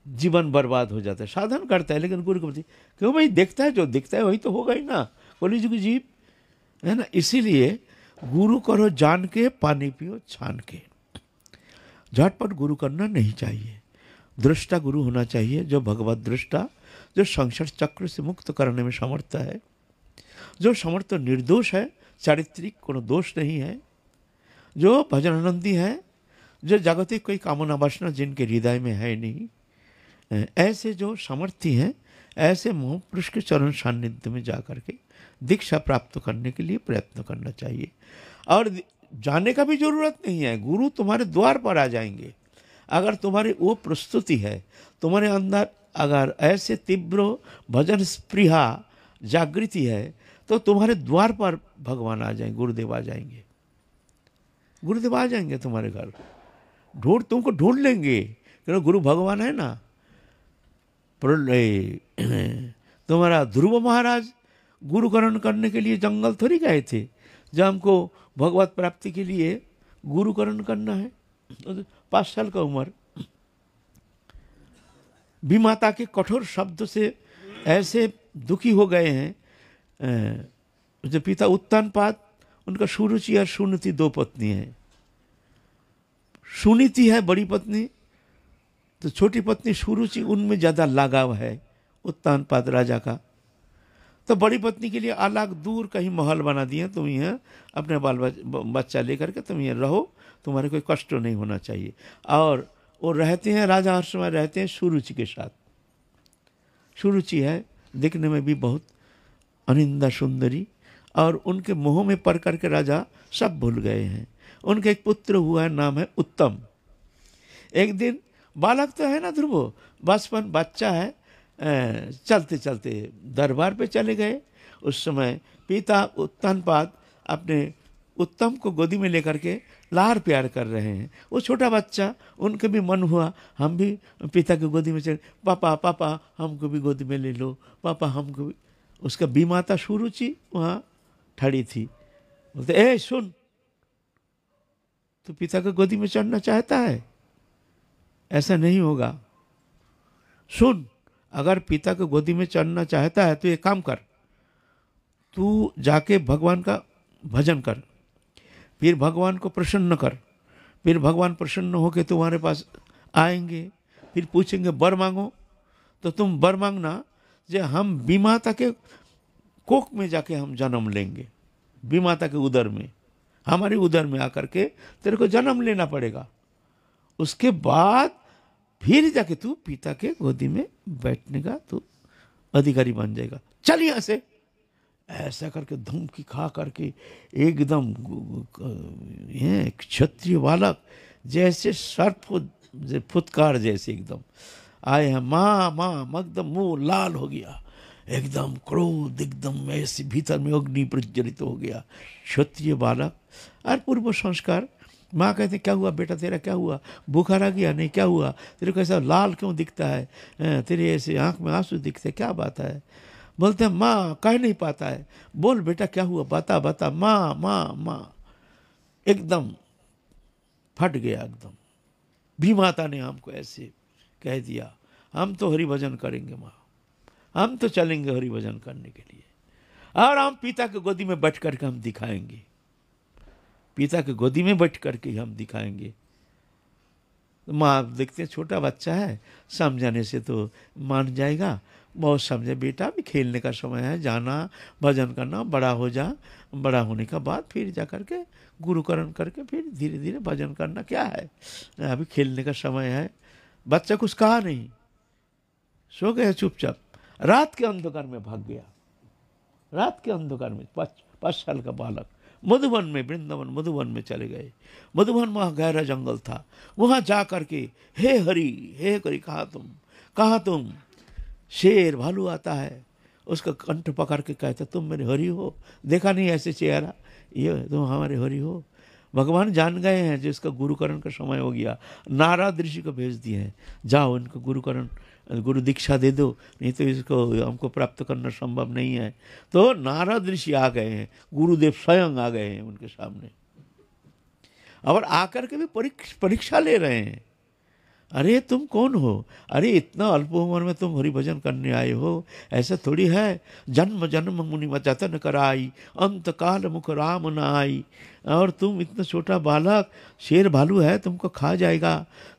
जीवन बर्बाद हो जाता है। साधन करता है लेकिन गुरु के प्रति क्यों, भाई देखता है, जो दिखता है वही तो होगा ही ना, कलिजुग जीव है ना। इसीलिए गुरु करो जान के, पानी पियो छान के। झटपट गुरु करना नहीं चाहिए, दृष्टा गुरु होना चाहिए, जो भगवत दृष्टा, जो संसार चक्र से मुक्त करने में समर्थ है, जो समर्थ निर्दोष है, चारित्रिक कोनो दोष नहीं है, जो भजनानंदी है, जो जागतिक कोई कामना वासना जिनके हृदय में है नहीं, ऐसे जो समर्थी हैं, ऐसे महापुरुष के चरण सान्निध्य में जा करके दीक्षा प्राप्त करने के लिए प्रयत्न करना चाहिए। और जाने का भी जरूरत नहीं है, गुरु तुम्हारे द्वार पर आ जाएंगे। अगर तुम्हारी वो प्रस्तुति है, तुम्हारे अंदर अगर ऐसे तीव्र भजन स्पृहा जागृति है, तो तुम्हारे द्वार पर भगवान आ जाएंगे, गुरुदेव आ जाएंगे, गुरुदेव आ जाएंगे तुम्हारे घर, तुमको ढूंढ लेंगे, क्योंकि गुरु भगवान है ना। तुम्हारा ध्रुव महाराज गुरुकरण करने के लिए जंगल थोड़ी गए थे, जब हमको भगवत प्राप्ति के लिए गुरुकरण करना है। 5 साल का उम्र, विमाता के कठोर शब्द से ऐसे दुखी हो गए हैं। जो पिता उत्तानपाद, उनका सुरुचि और सुनीति 2 पत्नी है। सुनीति है बड़ी पत्नी, तो छोटी पत्नी सुरुचि, उनमें ज़्यादा लगाव है उत्तानपाद राजा का। तो बड़ी पत्नी के लिए अलग दूर कहीं महल बना दिए, तुम यहाँ अपने बाल बच्चा लेकर के तुम यहाँ रहो, तुम्हारे कोई कष्ट नहीं होना चाहिए। और वो रहते हैं, राजा हर समय रहते हैं सुरुचि के साथ। सुरुचि है देखने में भी बहुत अनिंदा सुंदरी, और उनके मोह में पड़ करके राजा सब भूल गए हैं। उनका एक पुत्र हुआ है, नाम है उत्तम। एक दिन, बालक तो है ना ध्रुव, बचपन बच्चा है, चलते चलते दरबार पे चले गए। उस समय पिता उत्तानपाद अपने उत्तम को गोदी में लेकर के लार प्यार कर रहे हैं। वो छोटा बच्चा, उनके भी मन हुआ हम भी पिता की गोदी में चले, पापा पापा हमको भी गोदी में ले लो, पापा हमको भी। उसका बीमाता सुरुचि वहाँ खड़ी थी, बोलते ए सुन, तो पिता की गोदी में चढ़ना चाहता है, ऐसा नहीं होगा। सुन, अगर पिता की गोदी में चढ़ना चाहता है तो ये काम कर, तू जाके भगवान का भजन कर, फिर भगवान को प्रसन्न कर, फिर भगवान प्रसन्न होकर तुम्हारे पास आएंगे, फिर पूछेंगे वर मांगो, तो तुम वर मांगना जो हम बीमाता के कोख में जाके हम जन्म लेंगे, बीमाता के उदर में, हमारे उदर में आकर के तेरे को जन्म लेना पड़ेगा। उसके बाद फिर जाके तू पिता के गोदी में बैठने का तू अधिकारी बन जाएगा, चल यहाँ से। ऐसा करके धमकी खा करके एकदम ये क्षत्रिय बालक जैसे सर्प फुतकार जैसे एकदम आए हैं, माँ माँ, एकदम मुंह लाल हो गया, एकदम क्रोध, एकदम ऐसे भीतर में अग्नि प्रज्वलित हो गया क्षत्रिय बालक। और पूर्व संस्कार, माँ कहते क्या हुआ बेटा तेरा, क्या हुआ, बुखार आ गया, नहीं क्या हुआ, तेरे को ऐसा लाल क्यों दिखता है, तेरे ऐसे आंख में आंसू दिखते, क्या बात है। बोलते हैं माँ कह नहीं पाता है, बोल बेटा क्या हुआ, बता बता, माँ माँ माँ, एकदम फट गया एकदम। भी माता ने हमको ऐसे कह दिया, हम तो हरि भजन करेंगे माँ, हम तो चलेंगे हरि भजन करने के लिए, और हम पिता के गोदी में बैठ करके हम दिखाएंगे, पिता के गोदी में बैठ करके हम दिखाएंगे। माँ देखते हैं छोटा बच्चा है, समझाने से तो मान जाएगा, बहुत समझे, बेटा भी खेलने का समय है, जाना भजन करना, बड़ा हो जा, बड़ा होने का बाद फिर जा करके गुरुकरण करके फिर धीरे धीरे भजन करना, क्या है, अभी खेलने का समय है। बच्चा कुछ कहा नहीं, सो गया चुपचाप, रात के अंधकार में भाग गया, रात के अंधकार में 5 साल का बालक मधुबन में, वृंदावन मधुबन में चले गए। मधुबन वहाँ गहरा जंगल था, वहाँ जा करके हे हरि हे हरि, कहाँ तुम, शेर भालू आता है, उसका कंठ पकड़ के कहता तुम मेरे हरि हो, देखा नहीं ऐसे चेहरा, ये तुम हमारे हरि हो। भगवान जान गए हैं जिसका गुरुकरण का समय हो गया, नारद ऋषि को भेज दिए हैं, जाओ इनको गुरुकरण गुरु दीक्षा दे दो, नहीं तो इसको हमको प्राप्त करना संभव नहीं है। तो नारद ऋषि आ गए हैं, गुरुदेव स्वयं आ गए हैं उनके सामने, और आकर के भी परीक्षा ले रहे हैं, अरे तुम कौन हो, अरे इतना अल्प उम्र में तुम हरि भजन करने आए हो, ऐसा थोड़ी है, जन्म जन्म मुनि जतन कराई, अंत काल मुख राम न आई, और तुम इतना छोटा बालक, शेर भालू है तुमको खा जाएगा,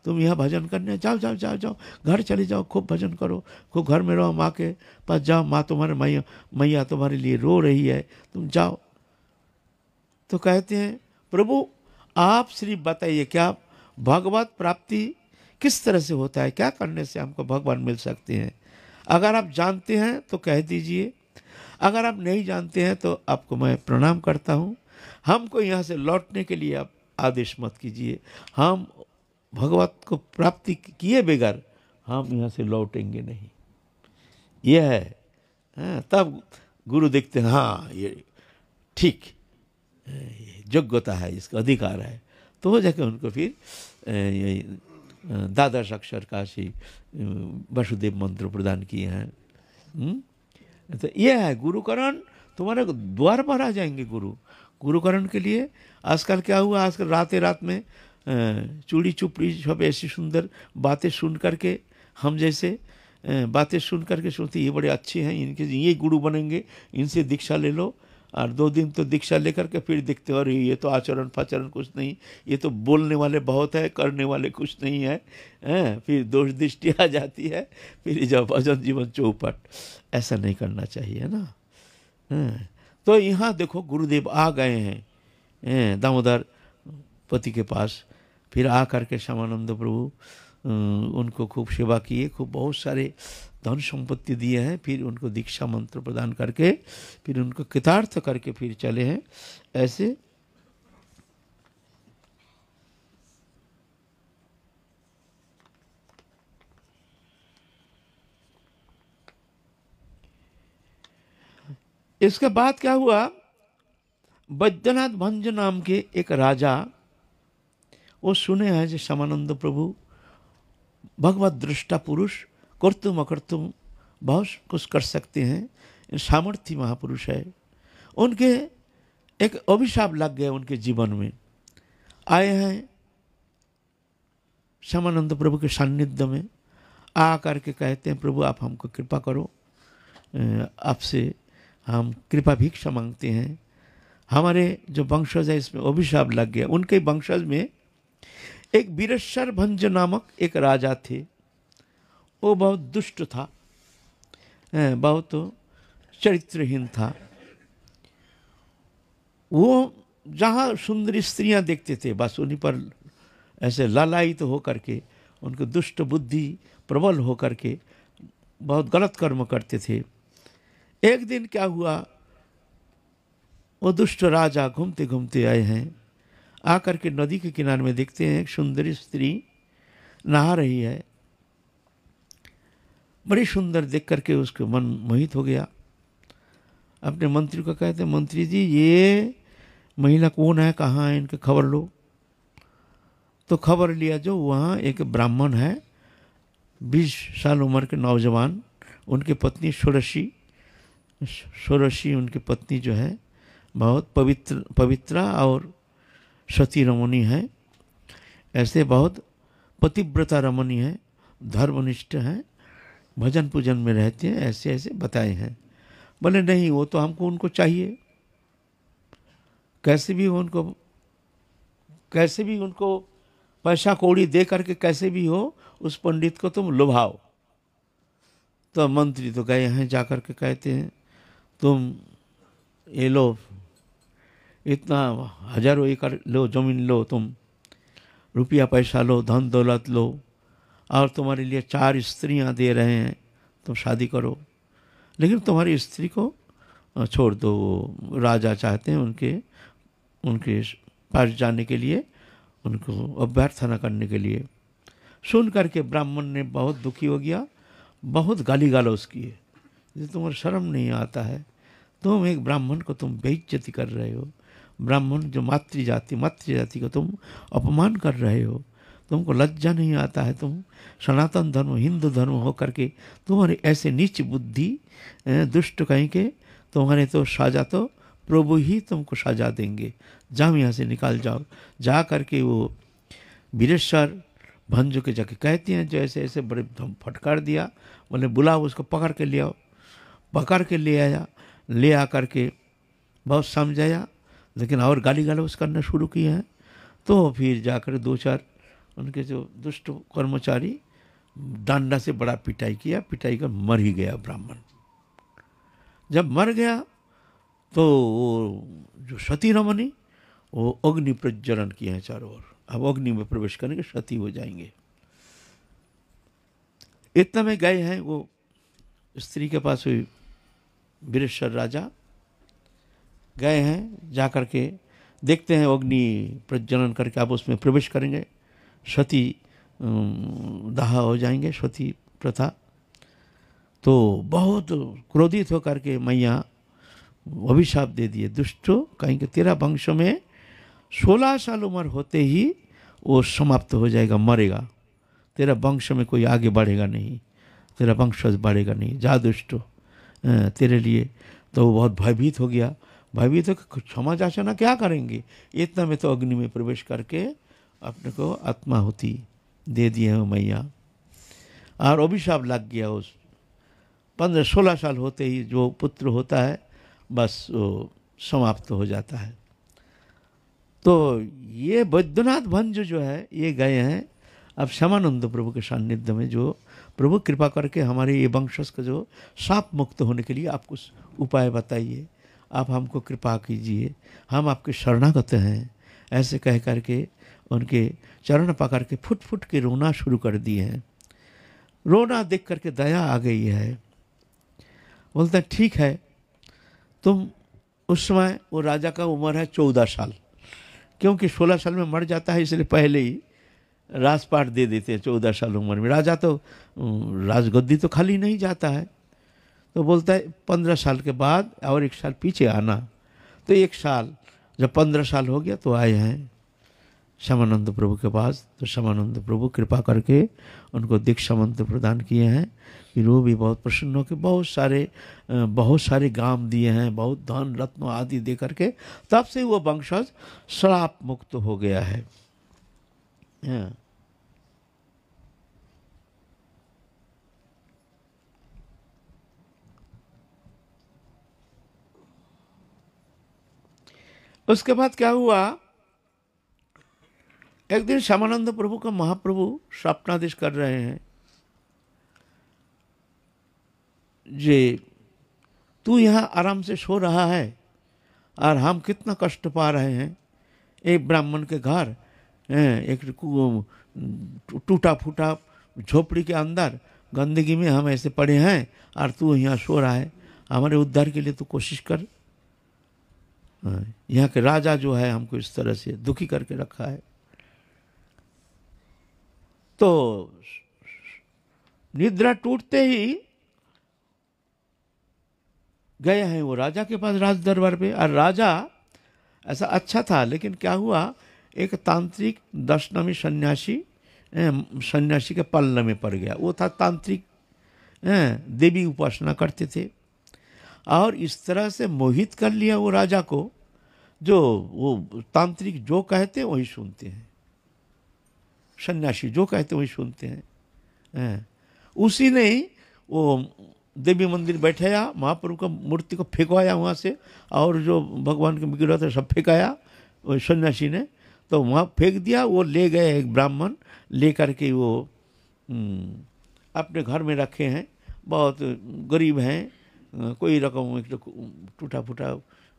तुम यहाँ भजन करने, जाओ जाओ जाओ जाओ, घर चले जाओ, खूब भजन करो, खूब घर में रहो, माँ के पास जाओ, माँ तुम्हारे मैया तुम्हारे लिए रो रही है, तुम जाओ। तो कहते हैं प्रभु आप श्री बताइए, क्या भगवत प्राप्ति किस तरह से होता है, क्या करने से हमको भगवान मिल सकते हैं। अगर आप जानते हैं तो कह दीजिए, अगर आप नहीं जानते हैं तो आपको मैं प्रणाम करता हूँ, हमको यहाँ से लौटने के लिए आप आदेश मत कीजिए, हम भगवत को प्राप्ति किए बगैर हम यहाँ से लौटेंगे नहीं। यह है, तब गुरु देखते हैं हाँ ये ठीक योग्यता है, इसका अधिकार है, तो हो जाके उनको फिर द्वादश अक्षर काशी वसुदेव मंत्र प्रदान किए हैं। तो ये है गुरुकरण, तुम्हारे द्वार पर आ जाएंगे गुरुकरण के लिए। आजकल क्या हुआ, आजकल रात में चूड़ी चुपड़ी सब ऐसी सुंदर बातें सुन करके, हम जैसे बातें सुन करके सोचते ये बड़े अच्छे हैं, इनके ये गुरु बनेंगे, इनसे दीक्षा ले लो, और 2 दिन तो दीक्षा लेकर के फिर दिखते हो ये तो आचरण फाचरण कुछ नहीं, ये तो बोलने वाले बहुत है, करने वाले कुछ नहीं है, फिर दोष दृष्टि आ जाती है, फिर जब भजन जीवन चौपट। ऐसा नहीं करना चाहिए ना। तो यहाँ देखो गुरुदेव आ गए हैं दामोदर पति के पास, फिर आ करके श्यामानंद प्रभु उनको खूब सेवा किए, खूब बहुत सारे धन संपत्ति दिए हैं, फिर उनको दीक्षा मंत्र प्रदान करके फिर उनको कृतार्थ करके फिर चले हैं। ऐसे इसके बाद क्या हुआ, बैद्यनाथ भंज नाम के एक राजा, वो सुने हैं जो श्यामानंद प्रभु भगवत दृष्टा पुरुष, कर्तुम अकर्तुम बहुत कुछ कर सकते हैं, सामर्थ्य महापुरुष है। उनके एक अभिशाप लग गया उनके जीवन में, आए हैं श्यामानंद प्रभु के सान्निध्य में, आ करके कहते हैं प्रभु आप हमको कृपा करो, आपसे हम कृपा भिक्षा मांगते हैं, हमारे जो वंशज है इसमें अभिशाप लग गया। उनके वंशज में एक वीरेश्वर भंज नामक एक राजा थे। वो बहुत दुष्ट था, बहुत चरित्रहीन था। वो जहाँ सुंदर स्त्रियां देखते थे बस उन्हीं पर ऐसे लालायित तो हो करके, उनकी दुष्ट बुद्धि प्रबल हो करके बहुत गलत कर्म करते थे। एक दिन क्या हुआ, वो दुष्ट राजा घूमते घूमते आए हैं, आकर के नदी के किनारे में देखते हैं एक सुंदर स्त्री नहा रही है। बड़ी सुंदर देख करके उसके मन मोहित हो गया। अपने मंत्री को कहते, मंत्री जी ये महिला कौन है, कहाँ है, इनकी खबर लो। तो खबर लिया, जो वहाँ एक ब्राह्मण है 20 साल उम्र के नौजवान, उनकी पत्नी षोडशी उनकी पत्नी जो है बहुत पवित्रा और सती रमणी है। ऐसे बहुत पतिव्रता रमणी है, धर्मनिष्ठ है, भजन पूजन में रहते हैं, ऐसे ऐसे बताए हैं। बोले नहीं, वो तो हमको उनको चाहिए, कैसे भी उनको पैसा कौड़ी दे करके कैसे भी हो उस पंडित को तुम लुभाओ। तो मंत्री तो गए हैं, जाकर के कहते हैं तुम ये लो, इतना हजारों एकड़ लो, जमीन लो, तुम रुपया पैसा लो, धन दौलत लो, और तुम्हारे लिए 4 स्त्रियां दे रहे हैं, तुम शादी करो। लेकिन तुम्हारी स्त्री को छोड़ दो। राजा चाहते हैं उनके पास जाने के लिए, उनको अभ्यर्थना करने के लिए। सुन करके ब्राह्मण ने बहुत दुखी हो गया, बहुत गाली गालोज किए। ये तुम्हारा शर्म नहीं आता है, तुम एक ब्राह्मण को तुम बेइज्जती कर रहे हो, ब्राह्मण जो मातृजाति को तुम अपमान कर रहे हो, तुमको लज्जा नहीं आता है, तुम सनातन धर्म हिंदू धर्म हो करके तुम्हारी ऐसे नीच बुद्धि, दुष्ट कहीं के, तुम्हारे तो साजा तो प्रभु ही तुमको साजा देंगे, जाओ यहाँ से, निकाल जाओ। जा करके वो वीरेश्वर भंजो के जाके कहते हैं, जो ऐसे ऐसे बड़े फटकार दिया। बोले बुलाओ उसको, पकड़ के ले आओ। पकड़ के ले आया, ले आ करके बहुत समझाया, लेकिन और गाली गलौज करना शुरू किए हैं। तो फिर जाकर 2-4 उनके जो दुष्ट कर्मचारी डंडा से बड़ा पिटाई किया, पिटाई कर मर ही गया ब्राह्मण। जब मर गया तो वो जो सती रमणी, वो अग्नि प्रज्वलन किए हैं चारों ओर, अब अग्नि में प्रवेश करेंगे, सती हो जाएंगे। इतना में गए हैं वो स्त्री के पास, हुई वीरेश्वर राजा गए हैं, जाकर के देखते हैं अग्नि प्रज्वलन करके आप उसमें प्रवेश करेंगे, सती दाह हो जाएंगे, सती प्रथा। तो बहुत क्रोधित होकर के मैया अभिशाप दे दिए, दुष्टो कहीं के तेरा वंश में 16 साल उम्र होते ही वो समाप्त हो जाएगा, मरेगा, तेरा वंश में कोई आगे बढ़ेगा नहीं, तेरा वंशज बढ़ेगा नहीं, जा दुष्टो, तेरे लिए। तो वो बहुत भयभीत हो गया। भयभीत हो क्षमा याचना क्या करेंगे, इतना में तो अग्नि में प्रवेश करके अपने को आत्माहुति दे दिए हो मैया। और अभिशाप लग गया, उस 15-16 साल होते ही जो पुत्र होता है बस वो समाप्त हो जाता है। तो ये वैद्यनाथ भंज जो है ये गए हैं अब श्यामानंद प्रभु के सान्निध्य में, जो प्रभु कृपा करके हमारे ये वंशज का जो शाप मुक्त होने के लिए आप कुछ उपाय बताइए, आप हमको कृपा कीजिए, हम आपके शरणागत हैं। ऐसे कह करके उनके चरण पकड़ के फुट फुट के रोना शुरू कर दिए हैं। रोना देख करके दया आ गई है। बोलता है ठीक है, तुम उस समय वो राजा का उम्र है 14 साल, क्योंकि 16 साल में मर जाता है, इसलिए पहले ही राजपाट दे देते हैं 14 साल उम्र में। राजा तो राजगद्दी तो खाली नहीं जाता है। तो बोलता है 15 साल के बाद और 1 साल पीछे आना। तो 1 साल जब 15 साल हो गया तो आए हैं श्यामानंद प्रभु के पास। तो श्यामानंद प्रभु कृपा करके उनको दीक्षा मंत्र प्रदान किए हैं। फिर वो भी बहुत प्रसन्न हो के बहुत सारे गांव दिए हैं, बहुत धन रत्न आदि दे करके, तब से वो वंशज श्राप मुक्त हो गया है। उसके बाद क्या हुआ, एक दिन श्यामानंद प्रभु का महाप्रभु स्वप्नादेश कर रहे हैं, जे तू यहाँ आराम से सो रहा है और हम कितना कष्ट पा रहे हैं। एक ब्राह्मण के घर एक टूटा फूटा झोपड़ी के अंदर गंदगी में हम ऐसे पड़े हैं और तू यहाँ सो रहा है। हमारे उद्धार के लिए तू कोशिश कर। यहाँ के राजा जो है हमको इस तरह से दुखी करके रखा है। तो निद्रा टूटते ही गए हैं वो राजा के पास राज दरबार पे। और राजा ऐसा अच्छा था, लेकिन क्या हुआ, एक तांत्रिक दशनामी सन्यासी के पल्ले में पड़ गया। वो था तांत्रिक, देवी उपासना करते थे और इस तरह से मोहित कर लिया वो राजा को, जो वो तांत्रिक जो कहते हैं वही सुनते हैं, सन्यासी जो कहते हैं वही सुनते हैं। उसी ने ही वो देवी मंदिर बैठाया, महाप्रभु का मूर्ति को फेंकवाया वहाँ से, और जो भगवान के विग्रह थे सब फेंकाया वो सन्यासी ने। तो वहाँ फेंक दिया। वो ले गए, एक ब्राह्मण ले करके वो अपने घर में रखे हैं। बहुत गरीब हैं, कोई रकम एक टूटा फूटा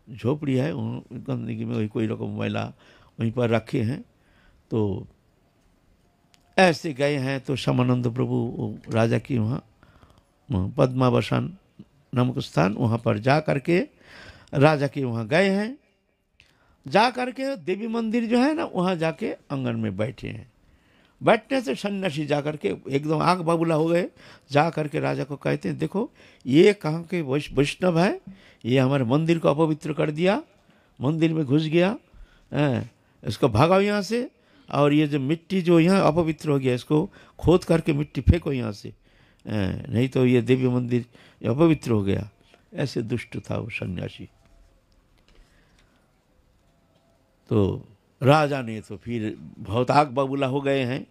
झोपड़ी है, गंदगी में वही कोई रकम मैला वहीं पर रखे हैं। तो ऐसे गए हैं। तो श्यामानंद प्रभु राजा की वहाँ पद्मावसान नामक स्थान, वहाँ पर जा करके राजा के वहाँ गए हैं। जा करके देवी मंदिर जो है ना, वहाँ जाके आंगन में बैठे हैं। बैठने से सन्यासी जा करके एकदम आग बबूला हो गए। जा करके राजा को कहते हैं, देखो ये कहाँ के वैष्णव है, ये हमारे मंदिर को अपवित्र कर दिया, मंदिर में घुस गया, इसको भगाओ यहाँ से। और ये जो मिट्टी जो यहाँ अपवित्र हो गया, इसको खोद करके मिट्टी फेंको यहाँ से, नहीं तो ये देवी मंदिर अपवित्र हो गया। ऐसे दुष्ट था वो सन्यासी। तो राजा ने तो फिर बहुत आग बबूला हो गए हैं।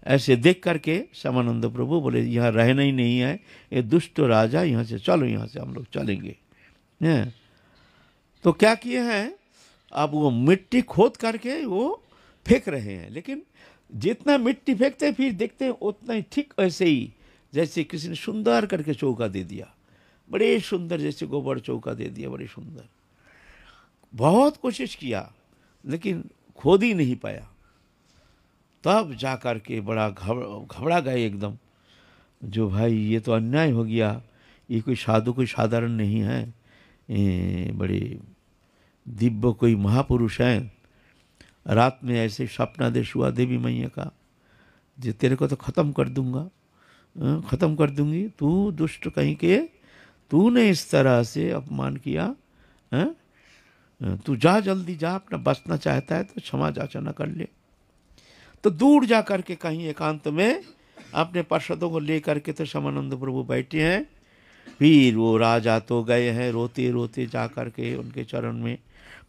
ऐसे देख करके श्यामानंद प्रभु बोले, यहाँ रहना ही नहीं है, ये दुष्ट राजा, यहाँ से चलो, यहाँ से हम लोग चलेंगे। तो क्या किए हैं, अब वो मिट्टी खोद करके वो फेंक रहे हैं। लेकिन जितना मिट्टी फेंकते फिर देखते हैं उतना ही ठीक ऐसे ही जैसे किसी ने सुंदर करके चौका दे दिया, बड़े सुंदर, जैसे गोबर चौका दे दिया, बड़े सुंदर। बहुत कोशिश किया लेकिन खोद ही नहीं पाया। तब जा कर के बड़ा घबरा गए एकदम, जो भाई ये तो अन्याय हो गया, ये कोई साधु कोई साधारण नहीं है, ये बड़े दिव्य कोई महापुरुष हैं। रात में ऐसे स्वप्नादेश हुआ देवी मैया का, जो तेरे को तो ख़त्म कर दूंगा, ख़त्म कर दूंगी, तू दुष्ट कहीं के, तूने इस तरह से अपमान किया, तू जा, जल्दी जा, अपना बचना चाहता है तो क्षमा याचना कर ले। तो दूर जा कर के कहीं एकांत में अपने पार्षदों को ले करके तो श्यामानंद प्रभु बैठे हैं। फिर वो राजा तो गए हैं, रोते रोते जा कर के उनके चरण में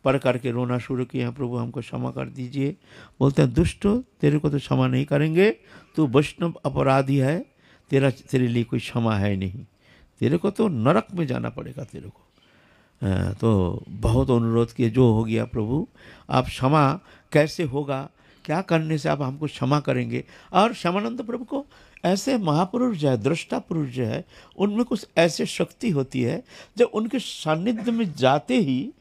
पढ़ करके रोना शुरू किया, प्रभु हमको क्षमा कर दीजिए। बोलते हैं, दुष्ट, तेरे को तो क्षमा नहीं करेंगे, तू वैष्णव अपराधी है, तेरे लिए कोई क्षमा है नहीं, तेरे को तो नरक में जाना पड़ेगा तेरे को। तो बहुत अनुरोध किए, जो हो गया प्रभु, आप क्षमा कैसे होगा, क्या करने से आप हमको क्षमा करेंगे। और श्यामानंद प्रभु को ऐसे महापुरुष जो है, दृष्टा पुरुष जो है, उनमें कुछ ऐसे शक्ति होती है जब उनके सानिध्य में जाते ही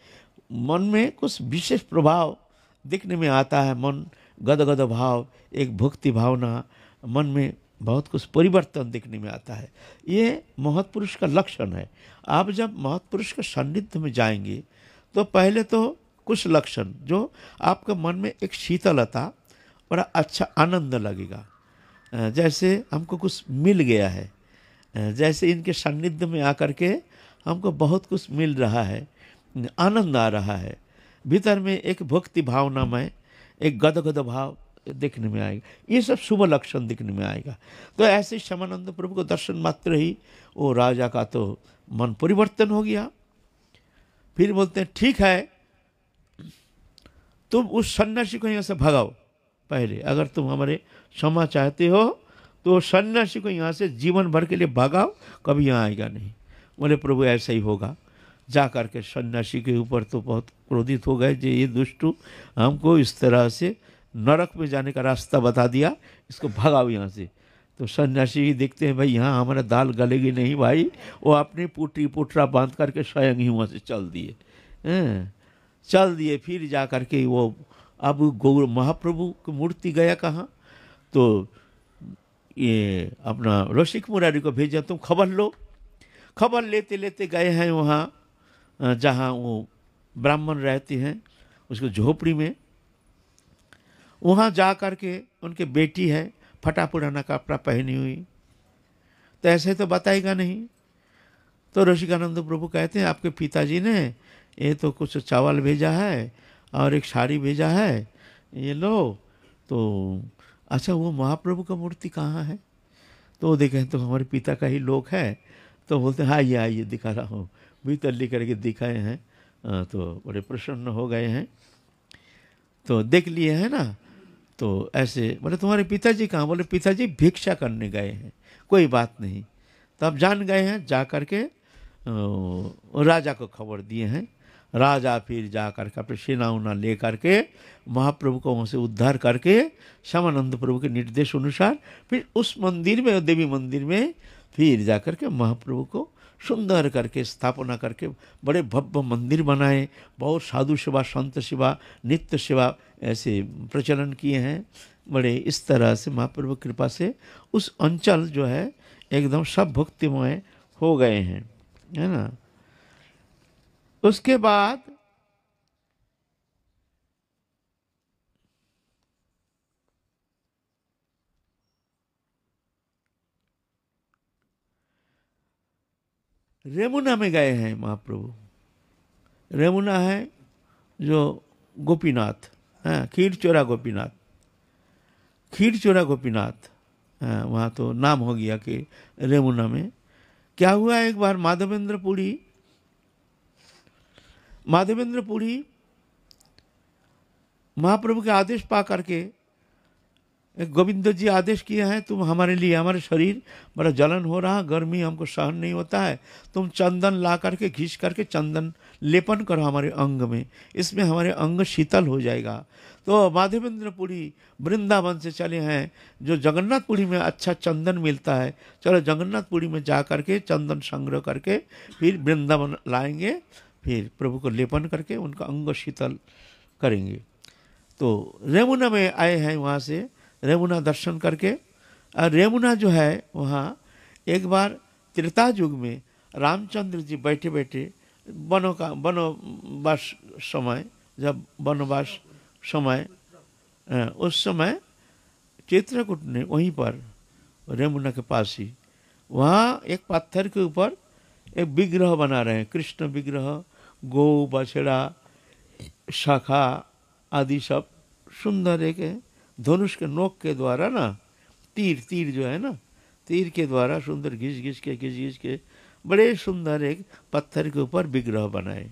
मन में कुछ विशेष प्रभाव दिखने में आता है। मन गदगद भाव, एक भक्ति भावना, मन में बहुत कुछ परिवर्तन दिखने में आता है। ये महत्पुरुष का लक्षण है। आप जब महत्पुरुष के सानिध्य में जाएंगे तो पहले तो कुछ लक्षण, जो आपके मन में एक शीतलता, बड़ा अच्छा आनंद लगेगा, जैसे हमको कुछ मिल गया है, जैसे इनके सानिध्य में आकर के हमको बहुत कुछ मिल रहा है, आनंद आ रहा है। भीतर में एक भक्ति भावना में एक गदगद भाव दिखने में आएगा। ये सब शुभ लक्षण दिखने में आएगा। तो ऐसे श्यामानंद प्रभु को दर्शन मात्र ही वो राजा का तो मन परिवर्तन हो गया। फिर बोलते हैं, ठीक है, तुम उस सन्यासी को यहाँ से भगाओ। पहले अगर तुम हमारे क्षमा चाहते हो तो सन्यासी को यहाँ से जीवन भर के लिए भगाओ, कभी यहाँ आएगा नहीं। बोले, प्रभु ऐसा ही होगा। जा कर के सन्यासी के ऊपर तो बहुत क्रोधित हो गए, जो ये दुष्टू हमको इस तरह से नरक में जाने का रास्ता बता दिया, इसको भगाओ यहाँ से। तो सन्यासी ही देखते हैं भाई यहाँ हमारा दाल गलेगी नहीं भाई, वो अपनी पुटरी पुटरा बांध करके स्वयं ही वहाँ से चल दिए। चल दिए। फिर जा करके वो अब गौर महाप्रभु की मूर्ति गया कहाँ, तो ये अपना रसिक मुरारी को भेजा, तुम खबर लो। खबर लेते लेते गए हैं वहाँ जहाँ वो ब्राह्मण रहते हैं, उसको झोपड़ी में। वहाँ जा कर के उनके बेटी है, फटा पुराना कपड़ा पहनी हुई, तो ऐसे तो बताएगा नहीं। तो रसिकानंद प्रभु कहते हैं आपके पिताजी ने ये तो कुछ चावल भेजा है और एक साड़ी भेजा है, ये लो। तो अच्छा वो महाप्रभु का मूर्ति कहाँ है? तो वो देखें तो हमारे पिता का ही लोक है। तो बोलते हैं आइए आइए दिखा रहा हूँ। भीतर लेकर के दिखाए हैं, तो बड़े प्रसन्न हो गए हैं। तो देख लिए हैं ना। तो ऐसे बोले तुम्हारे पिताजी कहाँ? बोले पिताजी भिक्षा करने गए हैं। कोई बात नहीं। तो अब जान गए हैं, जा करके राजा को खबर दिए हैं। राजा फिर जा करके अपने सेना उना ले करके महाप्रभु को वहाँ से उद्धार करके श्यामानंद प्रभु के निर्देश अनुसार फिर उस मंदिर में, देवी मंदिर में फिर जा करके महाप्रभु को सुंदर करके स्थापना करके बड़े भव्य मंदिर बनाए। बहुत साधु सेवा, संत सेवा, नित्य सेवा ऐसे प्रचलन किए हैं। बड़े इस तरह से महाप्रभु कृपा से उस अंचल जो है एकदम सब भक्तिमय हो गए हैं, है ना। उसके बाद रेमुना में गए हैं महाप्रभु। रेमुना है जो गोपीनाथ, खीरचोरा गोपीनाथ, खीरचोरा गोपीनाथ, वहाँ तो नाम हो गया कि रेमुना में क्या हुआ। एक बार माधवेंद्र पुरी महाप्रभु के आदेश पा करके, गोविंद जी आदेश किए हैं तुम हमारे लिए, हमारे शरीर बड़ा जलन हो रहा, गर्मी हमको सहन नहीं होता है, तुम चंदन ला करके घिस करके चंदन लेपन करो हमारे अंग में, इसमें हमारे अंग शीतल हो जाएगा। तो माधवेंद्र पुरी वृंदावन से चले हैं, जो जगन्नाथपुरी में अच्छा चंदन मिलता है, चलो जगन्नाथपुरी में जा करके चंदन संग्रह करके फिर वृंदावन लाएंगे, फिर प्रभु को लेपन करके उनका अंग शीतल करेंगे। तो रेमुना में आए हैं, वहाँ से रेमुना दर्शन करके। और रेमुना जो है वहाँ एक बार त्रेता युग में रामचंद्र जी बैठे बैठे वनवास समय, जब वनवास समय, उस समय चित्रकूट ने वहीं पर रेमुना के पास ही वहाँ एक पत्थर के ऊपर एक विग्रह बना रहे हैं, कृष्ण विग्रह, गौ बछड़ा शाखा आदि सब सुंदर एक है, धनुष के नोक के द्वारा ना, तीर जो है ना, तीर के द्वारा सुंदर घिस घिस के बड़े सुंदर एक पत्थर के ऊपर विग्रह बनाए,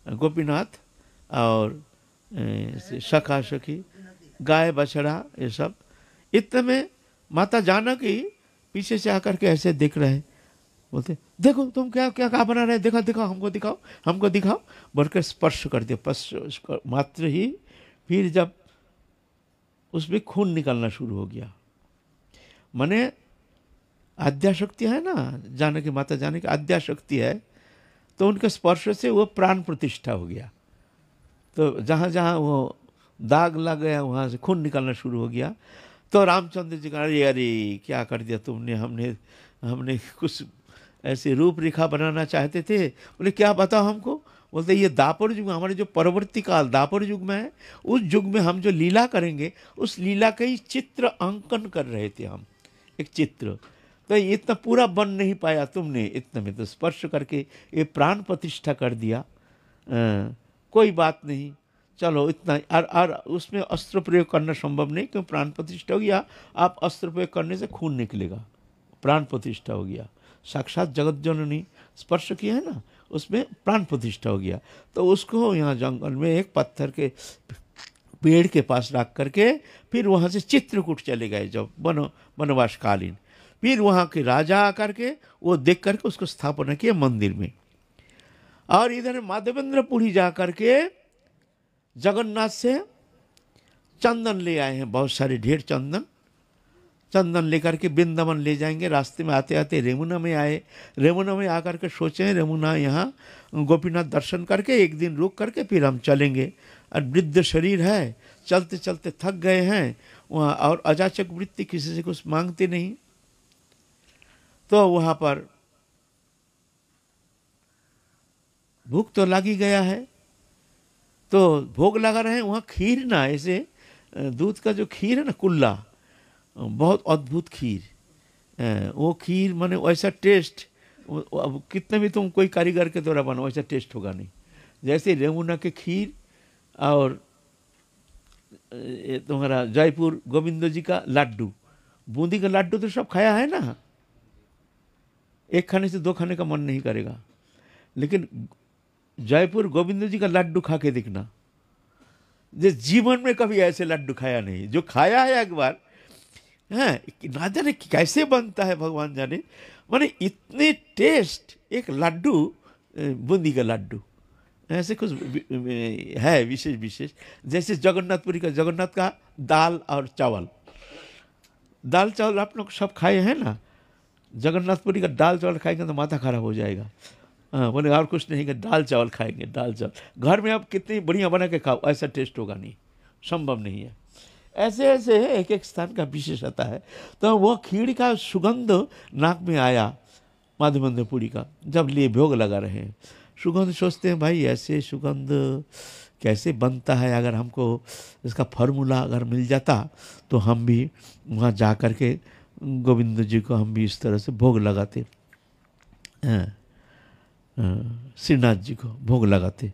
गोपीनाथ और सखा सखी, गाय बछड़ा, ये सब। इतने में माता जानकी पीछे से आकर के ऐसे देख रहे हैं, बोलते देखो तुम क्या क्या बना रहे, दिखाओ हमको दिखाओ बोलकर स्पर्श कर दिया। स्पर्श मात्र ही फिर जब उसमें खून निकलना शुरू हो गया, माने आद्याशक्ति है ना, जानकी माता जानकी आद्याशक्ति है, तो उनके स्पर्श से वो प्राण प्रतिष्ठा हो गया। तो जहाँ जहाँ वो दाग लग गया वहाँ से खून निकलना शुरू हो गया। तो रामचंद्र जी कहा अरे क्या कर दिया तुमने, हमने कुछ ऐसे रूपरेखा बनाना चाहते थे। बोले क्या बताओ हमको। बोलते ये दापर युग, हमारे जो परवर्ती काल दापर युग में है, उस युग में हम जो लीला करेंगे उस लीला का ही चित्र अंकन कर रहे थे हम, एक चित्र। तो इतना पूरा बन नहीं पाया तुमने, इतने में तो स्पर्श करके ये प्राण प्रतिष्ठा कर दिया। कोई बात नहीं, चलो इतना। और उसमें अस्त्र प्रयोग करना संभव नहीं, क्यों प्राण प्रतिष्ठा हो गया, आप अस्त्र प्रयोग करने से खून निकलेगा, प्राण प्रतिष्ठा हो गया। साक्षात जगत जननी स्पर्श किया है ना, उसमें प्राण प्रतिष्ठा हो गया। तो उसको यहाँ जंगल में एक पत्थर के पेड़ के पास रख करके फिर वहाँ से चित्रकूट चले गए जब वनवास कालीन। फिर वहाँ के राजा आकर के वो देख करके उसको स्थापना किया मंदिर में। और इधर माधवेंद्र पुरी जा करके जगन्नाथ से चंदन ले आए हैं, बहुत सारे ढेर चंदन। चंदन लेकर के वृंदावन ले जाएंगे। रास्ते में आते आते रेमुना में आए। रेमुना में आकर के सोचे रेमुना यहाँ गोपीनाथ दर्शन करके एक दिन रुक करके फिर हम चलेंगे। और वृद्ध शरीर है, चलते चलते थक गए हैं वहाँ, और अजाचक वृत्ति, किसी से कुछ मांगते नहीं। तो वहाँ पर भूख तो लग ही गया है, तो भोग लगा रहे हैं। वहाँ खीर ना, ऐसे दूध का जो खीर है ना, कुल्ला, बहुत अद्भुत खीर। वो खीर माने वैसा टेस्ट, अब कितने भी तुम कोई कारीगर के द्वारा बनाओ वैसा टेस्ट होगा नहीं। जैसे रेमुना के खीर और तुम्हारा जयपुर गोविंद जी का लड्डू, बूंदी का लड्डू तो सब खाया है ना, एक खाने से दो खाने का मन नहीं करेगा। लेकिन जयपुर गोविंद जी का लड्डू खा के देखना, जो जीवन में कभी ऐसे लड्डू खाया नहीं। जो खाया है एक बार, हाँ, ना जाने कैसे बनता है भगवान जाने, माने इतने टेस्ट एक लड्डू, बूंदी का लड्डू ऐसे कुछ है विशेष विशेष। जैसे जगन्नाथपुरी का, जगन्नाथ का दाल और चावल, दाल चावल आप लोग सब खाए हैं ना। जगन्नाथपुरी का दाल चावल खाएंगे तो माथा खराब हो जाएगा। हाँ, बोले और कुछ नहीं, दाल चावल खाएंगे, दाल चावल। घर में आप कितनी बढ़िया बना के खाओ, ऐसा टेस्ट होगा नहीं, संभव नहीं है। ऐसे ऐसे एक एक स्थान का विशेषता है। तो वो खीर का सुगंध नाक में आया माधवेंद्रपुरी का, जब लिए भोग लगा रहे हैं। सुगंध सोचते हैं भाई ऐसे सुगंध कैसे बनता है, अगर हमको इसका फार्मूला अगर मिल जाता तो हम भी वहाँ जा कर के गोविंद जी को हम भी इस तरह से भोग लगाते, श्रीनाथ जी को भोग लगाते।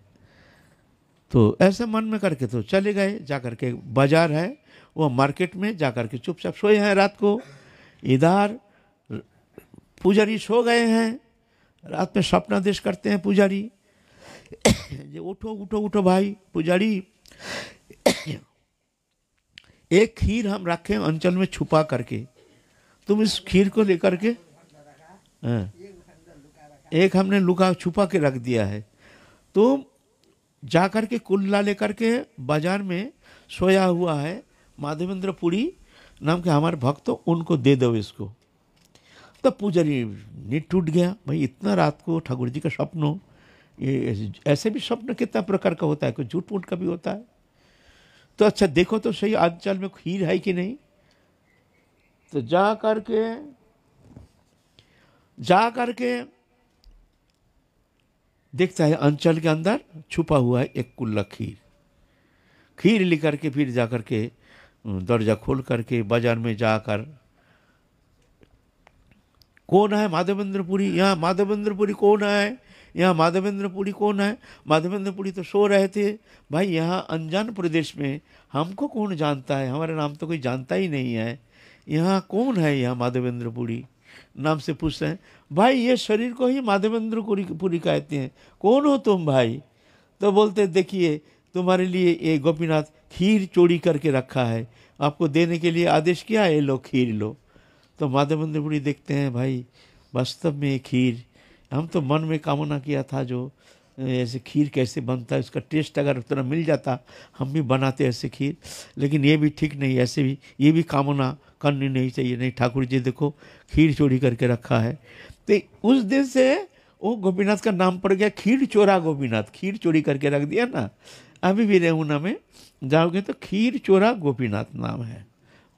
तो ऐसे मन में करके तो चले गए। जा कर के बाजार है वो, मार्केट में जा कर के चुपचाप सोए हैं रात को। इधर पुजारी सो गए हैं, रात में स्वप्नादेश करते हैं पुजारी, जो उठो उठो उठो भाई पुजारी, एक खीर हम रखे अंचल में छुपा करके, तुम इस खीर को लेकर के, एक हमने लुका छुपा के रख दिया है, तुम जा कर के कुल्ला लेकर के बाजार में सोया हुआ है माधवेंद्रपुरी नाम के हमारे भक्त, तो उनको दे दो इसको। तब पुजारी नींद टूट गया, भाई इतना रात को ठाकुर जी का स्वप्न, ये ऐसे भी स्वप्न कितना प्रकार का होता है, कोई झूठ मूठ का भी होता है। तो अच्छा देखो तो सही अंचल में खीर है कि नहीं। तो जा करके देखता है अंचल के अंदर छुपा हुआ है एक कुल्ला खीर लेकर के, फिर जा करके दरजा खोल करके बाजार में जाकर, कौन है माधवेंद्रपुरी, यहाँ माधवेंद्रपुरी कौन है, यहाँ माधवेंद्रपुरी कौन है। माधवेंद्रपुरी तो सो रहे थे। भाई यहाँ अनजान प्रदेश में हमको कौन जानता है, हमारा नाम तो कोई जानता ही नहीं है, यहाँ कौन है, यहाँ माधवेंद्रपुरी नाम से पूछते हैं। भाई ये शरीर को ही माधवेंद्रपुरी कहते हैं, कौन हो तुम भाई। तो बोलते देखिए तुम्हारे लिए ये गोपीनाथ खीर चोरी करके रखा है, आपको देने के लिए आदेश किया है, लो खीर लो। तो माधवेंद्रपुरी देखते हैं भाई वास्तव में खीर, हम तो मन में कामना किया था जो ऐसे खीर कैसे बनता है, उसका टेस्ट अगर उतना मिल जाता हम भी बनाते ऐसे खीर। लेकिन ये भी ठीक नहीं, ऐसे भी ये भी कामना करनी नहीं चाहिए। नहीं ठाकुर जी देखो खीर चोरी करके रखा है। तो उस दिन से वो गोपीनाथ का नाम पड़ गया खीर चोरा गोपीनाथ, खीर चोरी करके रख दिया ना। अभी भी रेमुना में जाओगे तो खीर चोरा गोपीनाथ नाम है,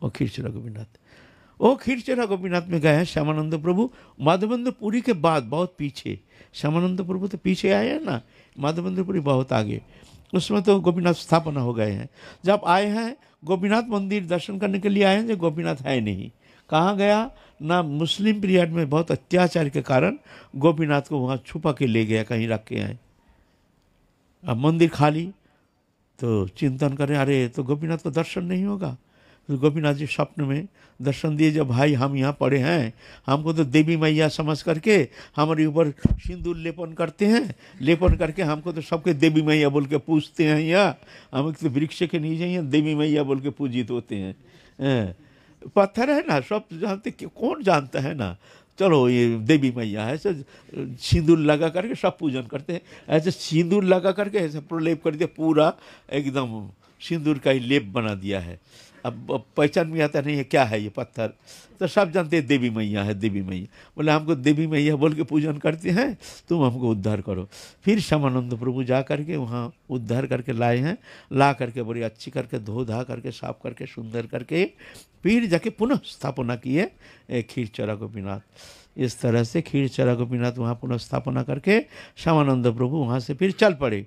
वो खीर चोरा गोपीनाथ। वो खीर चोरा गोपीनाथ में गए हैं श्यामानंद प्रभु। माधवेंद्रपुरी के बाद बहुत पीछे, श्यामानंद प्रभु तो पीछे आए हैं ना, माधवेंद्रपुरी बहुत आगे, उसमें तो गोपीनाथ स्थापना हो गए हैं। जब आए हैं गोपीनाथ मंदिर दर्शन करने के लिए आए हैं, जो गोपीनाथ है नहीं, कहाँ गया ना, मुस्लिम पीरियड में बहुत अत्याचार के कारण गोपीनाथ को वहाँ छुपा के ले गया, कहीं रख के आए। अब मंदिर खाली, तो चिंतन करें अरे तो गोपीनाथ को दर्शन नहीं होगा। तो गोपीनाथ जी स्वप्न में दर्शन दिए, जब भाई हम यहाँ पड़े हैं, हमको तो देवी मैया समझ करके हमारे ऊपर सिंदूर लेपन करते हैं, लेपन करके हमको तो सबके देवी मैया बोल के पूजते हैं। यहाँ हम तो वृक्ष के नीचे यहाँ देवी मैया बोल के पूजित होते हैं। पत्थर है ना, सब जानते, कौन जानता है ना, चलो ये देवी मैया है, ऐसे सिंदूर लगा करके सब पूजन करते हैं। ऐसे सिंदूर लगा करके ऐसे प्रलेप कर दिया, पूरा एकदम सिंदूर का ही लेप बना दिया है। अब पहचान में आता नहीं है क्या है ये पत्थर, तो सब जानते हैं देवी मैया है, देवी मैया। बोले हमको देवी मैया बोल के पूजन करते हैं, तुम हमको उद्धार करो। फिर श्यामानंद प्रभु जा करके वहाँ उद्धार करके लाए हैं, ला करके बड़ी अच्छी करके धो धा करके साफ करके सुंदर करके फिर जाके पुनः स्थापना किए खीरचरा गोपीनाथ। इस तरह से खीरचरा गोपीनाथ वहाँ पुनः स्थापना करके श्यामानंद प्रभु वहाँ से फिर चल पड़े।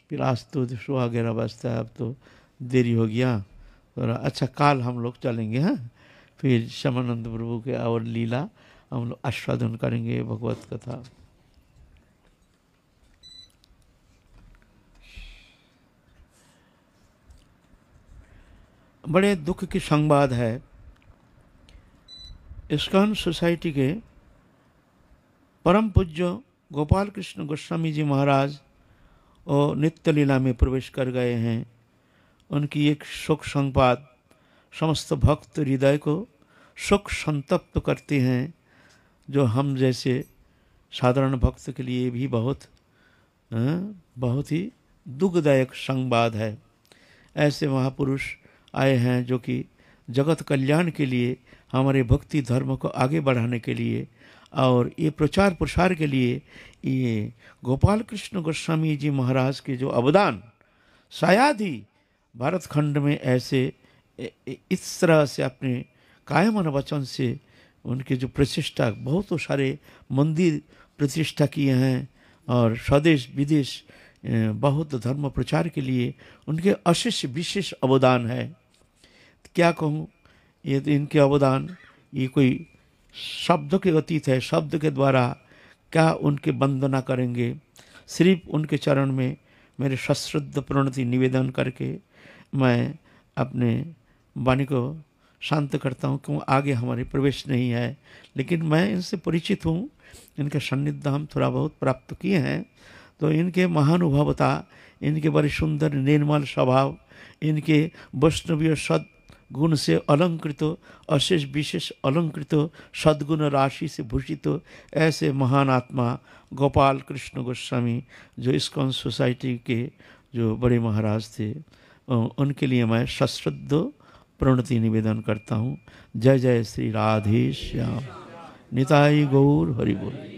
फिर आज तो 11 बजता है, अब तो देरी हो गया, तो अच्छा काल हम लोग चलेंगे। हाँ, फिर श्यामानंद प्रभु के और लीला हम लोग आस्वादन करेंगे, भगवत कथा। बड़े दुख की संवाद है, इस्कॉन सोसाइटी के परम पूज्य गोपाल कृष्ण गोस्वामी जी महाराज और नित्य लीला में प्रवेश कर गए हैं। उनकी एक शोक संवाद समस्त भक्त हृदय को शोक संतप्त करते हैं, जो हम जैसे साधारण भक्त के लिए भी बहुत ही दुखदायक संवाद है। ऐसे महापुरुष आए हैं जो कि जगत कल्याण के लिए, हमारे भक्ति धर्म को आगे बढ़ाने के लिए और ये प्रचार प्रसार के लिए ये गोपाल कृष्ण गोस्वामी जी महाराज के जो अवदान शायद ही भारत खंड में ऐसे इस तरह से अपने कायमन वचन से उनके जो प्रतिष्ठा, बहुत सारे मंदिर प्रतिष्ठा किए हैं और स्वदेश विदेश बहुत धर्म प्रचार के लिए उनके अशेष विशेष अवदान है। क्या कहूँ, ये तो इनके अवदान ये कोई शब्द के अतीत है। शब्द के द्वारा क्या उनके वंदना करेंगे। सिर्फ उनके चरण में मेरे सश्रद्ध प्रणति निवेदन करके मैं अपने वाणी को शांत करता हूँ, क्यों आगे हमारे प्रवेश नहीं है, लेकिन मैं इनसे परिचित हूँ, इनके सान्निध्य हम थोड़ा बहुत प्राप्त किए हैं। तो इनके महानुभावता, इनके बड़े सुंदर निर्मल स्वभाव, इनके वैष्णवीय सद्गुण से अलंकृत, अशेष विशेष अलंकृत, सद्गुण राशि से भूषित ऐसे महान आत्मा गोपाल कृष्ण गोस्वामी जो इस्कॉन सोसाइटी के जो बड़े महाराज थे, उनके लिए मैं सश्रद्ध प्रणति निवेदन करता हूँ। जय जय श्री राधे श्याम। निताई गौर हरि बोल।